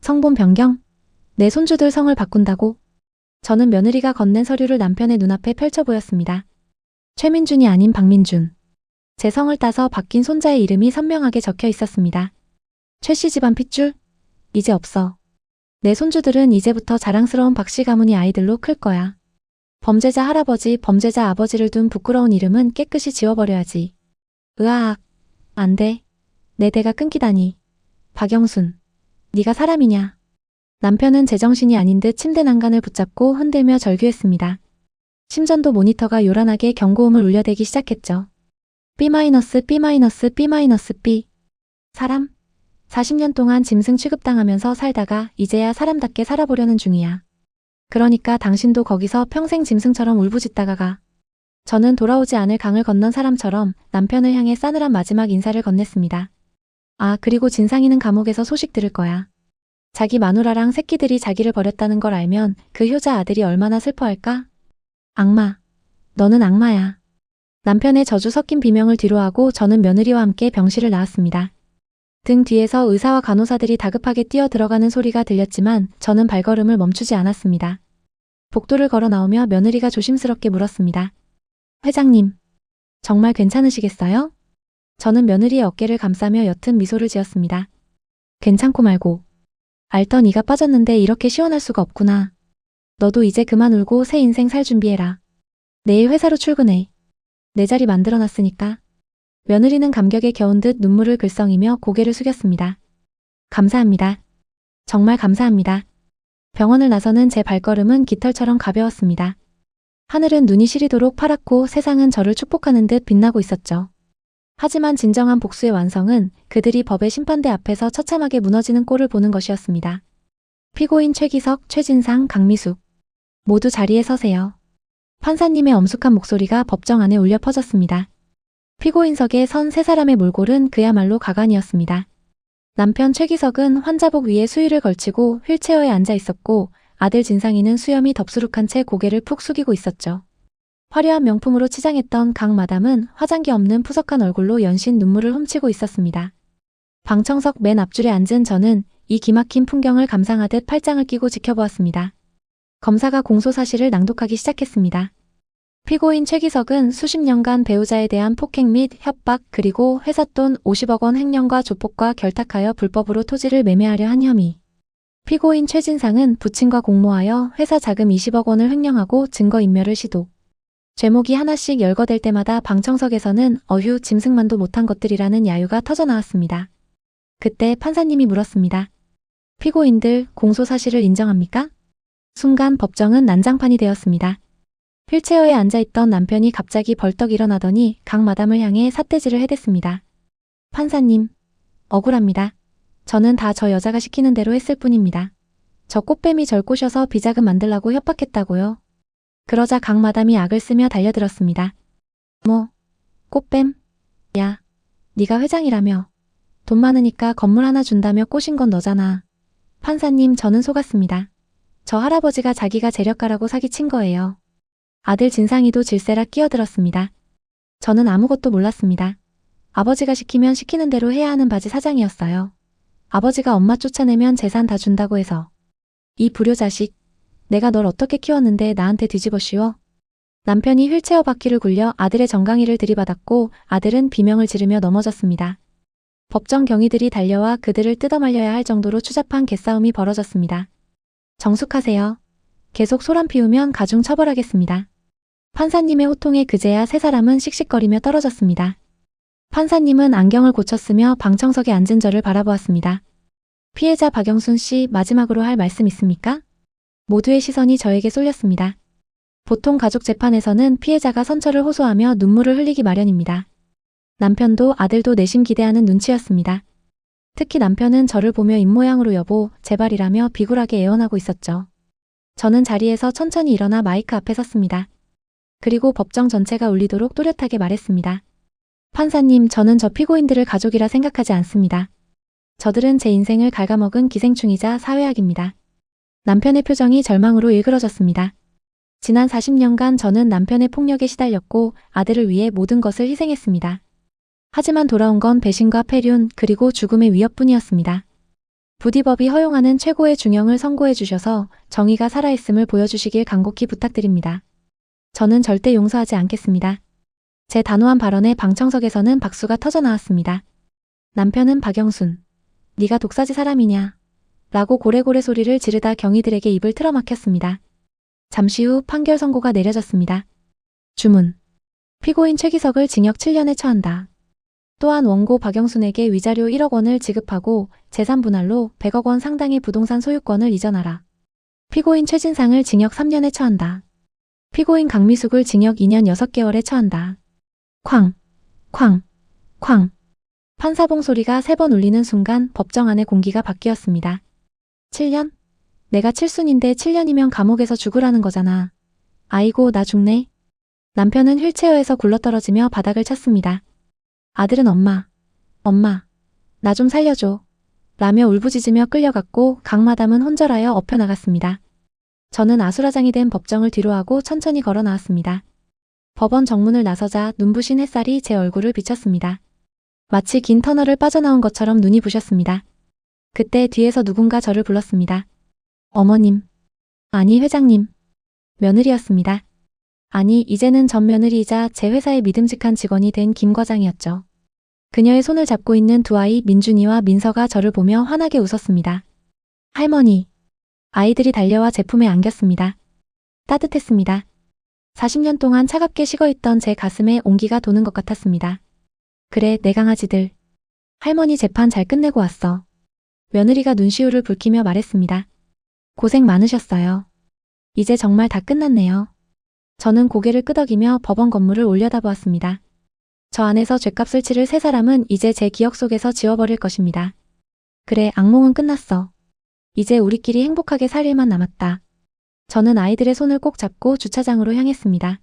성본 변경? 내 손주들 성을 바꾼다고? 저는 며느리가 건넨 서류를 남편의 눈앞에 펼쳐 보였습니다. 최민준이 아닌 박민준. 제 성을 따서 바뀐 손자의 이름이 선명하게 적혀 있었습니다. 최씨 집안 핏줄? 이제 없어. 내 손주들은 이제부터 자랑스러운 박씨 가문이 아이들로 클 거야. 범죄자 할아버지, 범죄자 아버지를 둔 부끄러운 이름은 깨끗이 지워버려야지. 으아악. 안 돼. 내 대가 끊기다니. 박영순. 네가 사람이냐? 남편은 제정신이 아닌 듯 침대 난간을 붙잡고 흔들며 절규했습니다. 심전도 모니터가 요란하게 경고음을 울려대기 시작했죠. B-, B-, B. 사람? 40년 동안 짐승 취급당하면서 살다가 이제야 사람답게 살아보려는 중이야. 그러니까 당신도 거기서 평생 짐승처럼 울부짖다가 가. 저는 돌아오지 않을 강을 건넌 사람처럼 남편을 향해 싸늘한 마지막 인사를 건넸습니다. 아, 그리고 진상이는 감옥에서 소식 들을 거야. 자기 마누라랑 새끼들이 자기를 버렸다는 걸 알면 그 효자 아들이 얼마나 슬퍼할까? 악마. 너는 악마야. 남편의 저주 섞인 비명을 뒤로하고 저는 며느리와 함께 병실을 나왔습니다. 등 뒤에서 의사와 간호사들이 다급하게 뛰어 들어가는 소리가 들렸지만 저는 발걸음을 멈추지 않았습니다. 복도를 걸어 나오며 며느리가 조심스럽게 물었습니다. 회장님, 정말 괜찮으시겠어요? 저는 며느리의 어깨를 감싸며 옅은 미소를 지었습니다. 괜찮고 말고. 앓던 이가 빠졌는데 이렇게 시원할 수가 없구나. 너도 이제 그만 울고 새 인생 살 준비해라. 내일 회사로 출근해. 내 자리 만들어놨으니까. 며느리는 감격에 겨운 듯 눈물을 글썽이며 고개를 숙였습니다. 감사합니다. 정말 감사합니다. 병원을 나서는 제 발걸음은 깃털처럼 가벼웠습니다. 하늘은 눈이 시리도록 파랗고 세상은 저를 축복하는 듯 빛나고 있었죠. 하지만 진정한 복수의 완성은 그들이 법의 심판대 앞에서 처참하게 무너지는 꼴을 보는 것이었습니다. 피고인 최기석, 최진상, 강미숙. 모두 자리에 서세요. 판사님의 엄숙한 목소리가 법정 안에 울려 퍼졌습니다. 피고인석에 선 세 사람의 몰골은 그야말로 가관이었습니다. 남편 최기석은 환자복 위에 수의를 걸치고 휠체어에 앉아 있었고 아들 진상이는 수염이 덥수룩한 채 고개를 푹 숙이고 있었죠. 화려한 명품으로 치장했던 강 마담은 화장기 없는 푸석한 얼굴로 연신 눈물을 훔치고 있었습니다. 방청석 맨 앞줄에 앉은 저는 이 기막힌 풍경을 감상하듯 팔짱을 끼고 지켜보았습니다. 검사가 공소사실을 낭독하기 시작했습니다. 피고인 최기석은 수십 년간 배우자에 대한 폭행 및 협박 그리고 회삿돈 50억 원 횡령과 조폭과 결탁하여 불법으로 토지를 매매하려 한 혐의. 피고인 최진상은 부친과 공모하여 회사 자금 20억 원을 횡령하고 증거인멸을 시도. 죄목이 하나씩 열거될 때마다 방청석에서는 어휴 짐승만도 못한 것들이라는 야유가 터져나왔습니다. 그때 판사님이 물었습니다. 피고인들 공소사실을 인정합니까? 순간 법정은 난장판이 되었습니다. 휠체어에 앉아있던 남편이 갑자기 벌떡 일어나더니 강 마담을 향해 삿대질을 해댔습니다. 판사님, 억울합니다. 저는 다 저 여자가 시키는 대로 했을 뿐입니다. 저 꽃뱀이 절 꼬셔서 비자금 만들라고 협박했다고요. 그러자 강 마담이 악을 쓰며 달려들었습니다. 뭐, 꽃뱀? 야, 네가 회장이라며. 돈 많으니까 건물 하나 준다며 꼬신 건 너잖아. 판사님, 저는 속았습니다. 저 할아버지가 자기가 재력가라고 사기친 거예요. 아들 진상이도 질세라 끼어들었습니다. 저는 아무것도 몰랐습니다. 아버지가 시키면 시키는 대로 해야 하는 바지 사장이었어요. 아버지가 엄마 쫓아내면 재산 다 준다고 해서. 이 불효자식, 내가 널 어떻게 키웠는데 나한테 뒤집어 씌워? 남편이 휠체어 바퀴를 굴려 아들의 정강이를 들이받았고 아들은 비명을 지르며 넘어졌습니다. 법정 경위들이 달려와 그들을 뜯어말려야 할 정도로 추잡한 개싸움이 벌어졌습니다. 정숙하세요. 계속 소란 피우면 가중 처벌하겠습니다. 판사님의 호통에 그제야 세 사람은 씩씩거리며 떨어졌습니다. 판사님은 안경을 고쳤으며 방청석에 앉은 저를 바라보았습니다. 피해자 박영순 씨, 마지막으로 할 말씀 있습니까? 모두의 시선이 저에게 쏠렸습니다. 보통 가족 재판에서는 피해자가 선처를 호소하며 눈물을 흘리기 마련입니다. 남편도 아들도 내심 기대하는 눈치였습니다. 특히 남편은 저를 보며 입모양으로 여보, 제발이라며 비굴하게 애원하고 있었죠. 저는 자리에서 천천히 일어나 마이크 앞에 섰습니다. 그리고 법정 전체가 울리도록 또렷하게 말했습니다. 판사님, 저는 저 피고인들을 가족이라 생각하지 않습니다. 저들은 제 인생을 갉아먹은 기생충이자 사회악입니다. 남편의 표정이 절망으로 일그러졌습니다. 지난 40년간 저는 남편의 폭력에 시달렸고 아들을 위해 모든 것을 희생했습니다. 하지만 돌아온 건 배신과 폐륜 그리고 죽음의 위협뿐이었습니다. 부디 법이 허용하는 최고의 중형을 선고해 주셔서 정의가 살아있음을 보여주시길 간곡히 부탁드립니다. 저는 절대 용서하지 않겠습니다. 제 단호한 발언에 방청석에서는 박수가 터져나왔습니다. 남편은 박영순, 네가 독사지 사람이냐? 라고 고래고래 소리를 지르다 경위들에게 입을 틀어막혔습니다. 잠시 후 판결 선고가 내려졌습니다. 주문. 피고인 최기석을 징역 7년에 처한다. 또한 원고 박영순에게 위자료 1억 원을 지급하고 재산 분할로 100억 원 상당의 부동산 소유권을 이전하라. 피고인 최진상을 징역 3년에 처한다. 피고인 강미숙을 징역 2년 6개월에 처한다. 쾅, 쾅, 쾅. 판사봉 소리가 3번 울리는 순간 법정 안의 공기가 바뀌었습니다. 7년? 내가 칠순인데 7년이면 감옥에서 죽으라는 거잖아. 아이고, 나 죽네. 남편은 휠체어에서 굴러떨어지며 바닥을 쳤습니다. 아들은 엄마, 나 좀 살려줘. 라며 울부짖으며 끌려갔고 강마담은 혼절하여 엎혀나갔습니다. 저는 아수라장이 된 법정을 뒤로하고 천천히 걸어 나왔습니다. 법원 정문을 나서자 눈부신 햇살이 제 얼굴을 비쳤습니다. 마치 긴 터널을 빠져나온 것처럼 눈이 부셨습니다. 그때 뒤에서 누군가 저를 불렀습니다. 어머님. 아니, 회장님. 며느리였습니다. 아니, 이제는 전 며느리이자 제 회사의 믿음직한 직원이 된 김 과장이었죠. 그녀의 손을 잡고 있는 두 아이 민준이와 민서가 저를 보며 환하게 웃었습니다. 할머니. 아이들이 달려와 제 품에 안겼습니다. 따뜻했습니다. 40년 동안 차갑게 식어있던 제 가슴에 온기가 도는 것 같았습니다. 그래, 내 강아지들. 할머니 재판 잘 끝내고 왔어. 며느리가 눈시울을 붉히며 말했습니다. 고생 많으셨어요. 이제 정말 다 끝났네요. 저는 고개를 끄덕이며 법원 건물을 올려다보았습니다. 저 안에서 죗값을 치를 세 사람은 이제 제 기억 속에서 지워버릴 것입니다. 그래, 악몽은 끝났어. 이제 우리끼리 행복하게 살 일만 남았다. 저는 아이들의 손을 꼭 잡고 주차장으로 향했습니다.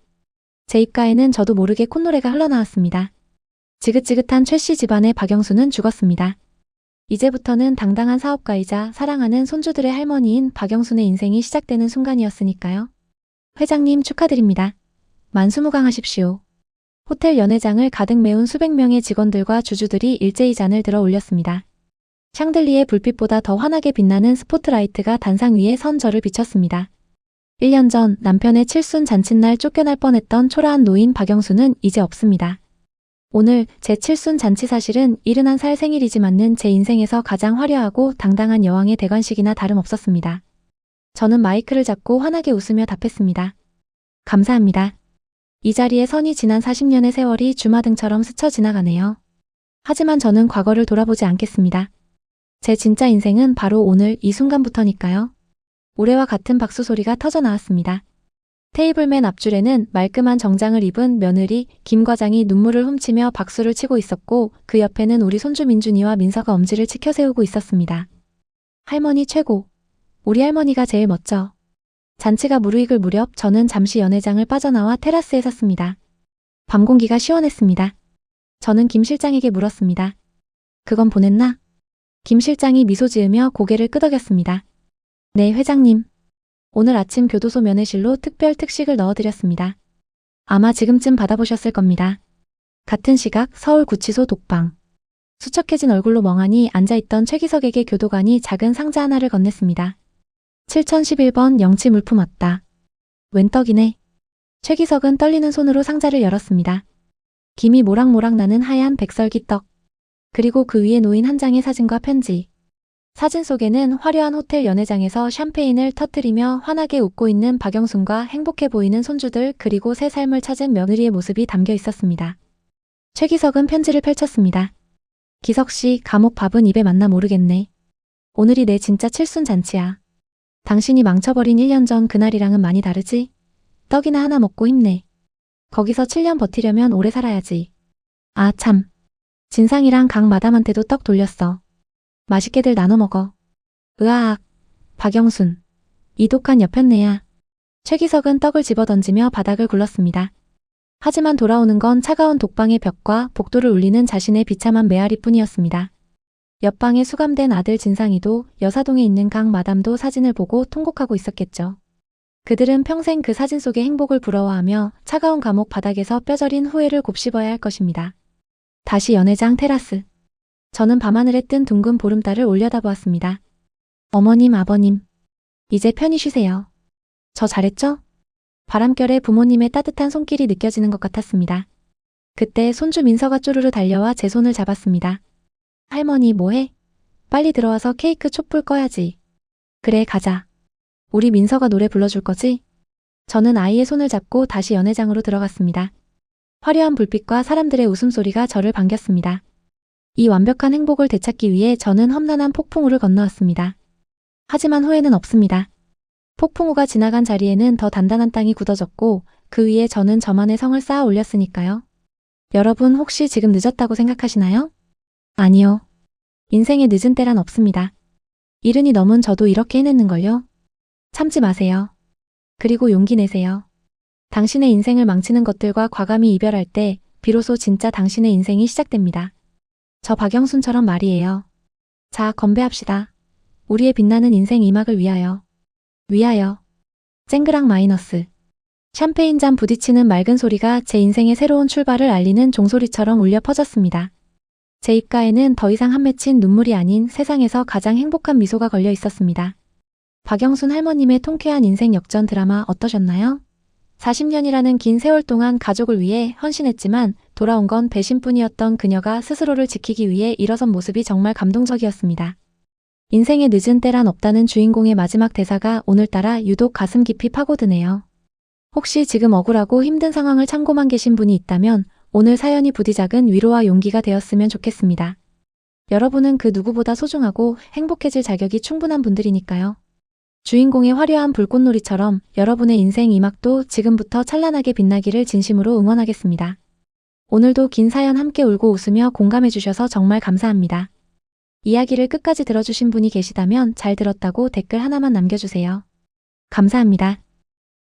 제 입가에는 저도 모르게 콧노래가 흘러나왔습니다. 지긋지긋한 최 씨 집안의 박영수는 죽었습니다. 이제부터는 당당한 사업가이자 사랑하는 손주들의 할머니인 박영순의 인생이 시작되는 순간이었으니까요. 회장님 축하드립니다. 만수무강하십시오. 호텔 연회장을 가득 메운 수백 명의 직원들과 주주들이 일제히 잔을 들어 올렸습니다. 샹들리에 불빛보다 더 환하게 빛나는 스포트라이트가 단상 위에 선 저를 비췄습니다. 1년 전 남편의 칠순 잔칫날 쫓겨날 뻔했던 초라한 노인 박영수는 이제 없습니다. 오늘 제 칠순 잔치 사실은 71살 생일이지만은 제 인생에서 가장 화려하고 당당한 여왕의 대관식이나 다름없었습니다. 저는 마이크를 잡고 환하게 웃으며 답했습니다. 감사합니다. 이 자리에 선이 지난 40년의 세월이 주마등처럼 스쳐 지나가네요. 하지만 저는 과거를 돌아보지 않겠습니다. 제 진짜 인생은 바로 오늘 이 순간부터니까요. 올해와 같은 박수 소리가 터져 나왔습니다. 테이블 맨 앞줄에는 말끔한 정장을 입은 며느리 김 과장이 눈물을 훔치며 박수를 치고 있었고 그 옆에는 우리 손주 민준이와 민서가 엄지를 치켜 세우고 있었습니다. 할머니 최고. 우리 할머니가 제일 멋져. 잔치가 무르익을 무렵 저는 잠시 연회장을 빠져나와 테라스에 섰습니다. 밤 공기가 시원했습니다. 저는 김 실장에게 물었습니다. 그건 보냈나? 김 실장이 미소 지으며 고개를 끄덕였습니다. 네, 회장님. 오늘 아침 교도소 면회실로 특별 특식을 넣어드렸습니다. 아마 지금쯤 받아보셨을 겁니다. 같은 시각 서울구치소 독방. 수척해진 얼굴로 멍하니 앉아있던 최기석에게 교도관이 작은 상자 하나를 건넸습니다. 7011번 영치 물품 왔다. 웬 떡이네. 최기석은 떨리는 손으로 상자를 열었습니다. 김이 모락모락 나는 하얀 백설기 떡. 그리고 그 위에 놓인 한 장의 사진과 편지. 사진 속에는 화려한 호텔 연회장에서 샴페인을 터뜨리며 환하게 웃고 있는 박영순과 행복해 보이는 손주들 그리고 새 삶을 찾은 며느리의 모습이 담겨 있었습니다. 최기석은 편지를 펼쳤습니다. 기석씨, 감옥 밥은 입에 맞나 모르겠네. 오늘이 내 진짜 칠순 잔치야. 당신이 망쳐버린 1년 전 그날이랑은 많이 다르지? 떡이나 하나 먹고 힘내. 거기서 7년 버티려면 오래 살아야지. 아 참. 진상이랑 강 마담한테도 떡 돌렸어. 맛있게들 나눠 먹어. 으아악. 박영순. 이 독한 여편네야. 최기석은 떡을 집어던지며 바닥을 굴렀습니다. 하지만 돌아오는 건 차가운 독방의 벽과 복도를 울리는 자신의 비참한 메아리뿐이었습니다. 옆방에 수감된 아들 진상이도 여사동에 있는 강 마담도 사진을 보고 통곡하고 있었겠죠. 그들은 평생 그 사진 속의 행복을 부러워하며 차가운 감옥 바닥에서 뼈저린 후회를 곱씹어야 할 것입니다. 다시 연회장 테라스. 저는 밤하늘에 뜬 둥근 보름달을 올려다보았습니다. 어머님, 아버님. 이제 편히 쉬세요. 저 잘했죠? 바람결에 부모님의 따뜻한 손길이 느껴지는 것 같았습니다. 그때 손주 민서가 쪼르르 달려와 제 손을 잡았습니다. 할머니 뭐해? 빨리 들어와서 케이크 촛불 꺼야지. 그래, 가자. 우리 민서가 노래 불러줄 거지? 저는 아이의 손을 잡고 다시 연회장으로 들어갔습니다. 화려한 불빛과 사람들의 웃음소리가 저를 반겼습니다. 이 완벽한 행복을 되찾기 위해 저는 험난한 폭풍우를 건너왔습니다. 하지만 후회는 없습니다. 폭풍우가 지나간 자리에는 더 단단한 땅이 굳어졌고 그 위에 저는 저만의 성을 쌓아 올렸으니까요. 여러분 혹시 지금 늦었다고 생각하시나요? 아니요. 인생에 늦은 때란 없습니다. 70이 넘은 저도 이렇게 해냈는걸요. 참지 마세요. 그리고 용기 내세요. 당신의 인생을 망치는 것들과 과감히 이별할 때 비로소 진짜 당신의 인생이 시작됩니다. 저 박영순처럼 말이에요. 자, 건배합시다. 우리의 빛나는 인생 2막을 위하여. 위하여. 쨍그랑 마이너스. 샴페인잔 부딪히는 맑은 소리가 제 인생의 새로운 출발을 알리는 종소리처럼 울려 퍼졌습니다. 제 입가에는 더 이상 한 맺힌 눈물이 아닌 세상에서 가장 행복한 미소가 걸려 있었습니다. 박영순 할머님의 통쾌한 인생 역전 드라마 어떠셨나요? 40년이라는 긴 세월 동안 가족을 위해 헌신했지만 돌아온 건 배신뿐이었던 그녀가 스스로를 지키기 위해 일어선 모습이 정말 감동적이었습니다. 인생의 늦은 때란 없다는 주인공의 마지막 대사가 오늘따라 유독 가슴 깊이 파고드네요. 혹시 지금 억울하고 힘든 상황을 참고만 계신 분이 있다면 오늘 사연이 부디 작은 위로와 용기가 되었으면 좋겠습니다. 여러분은 그 누구보다 소중하고 행복해질 자격이 충분한 분들이니까요. 주인공의 화려한 불꽃놀이처럼 여러분의 인생 이막도 지금부터 찬란하게 빛나기를 진심으로 응원하겠습니다. 오늘도 긴 사연 함께 울고 웃으며 공감해 주셔서 정말 감사합니다. 이야기를 끝까지 들어주신 분이 계시다면 잘 들었다고 댓글 하나만 남겨주세요. 감사합니다.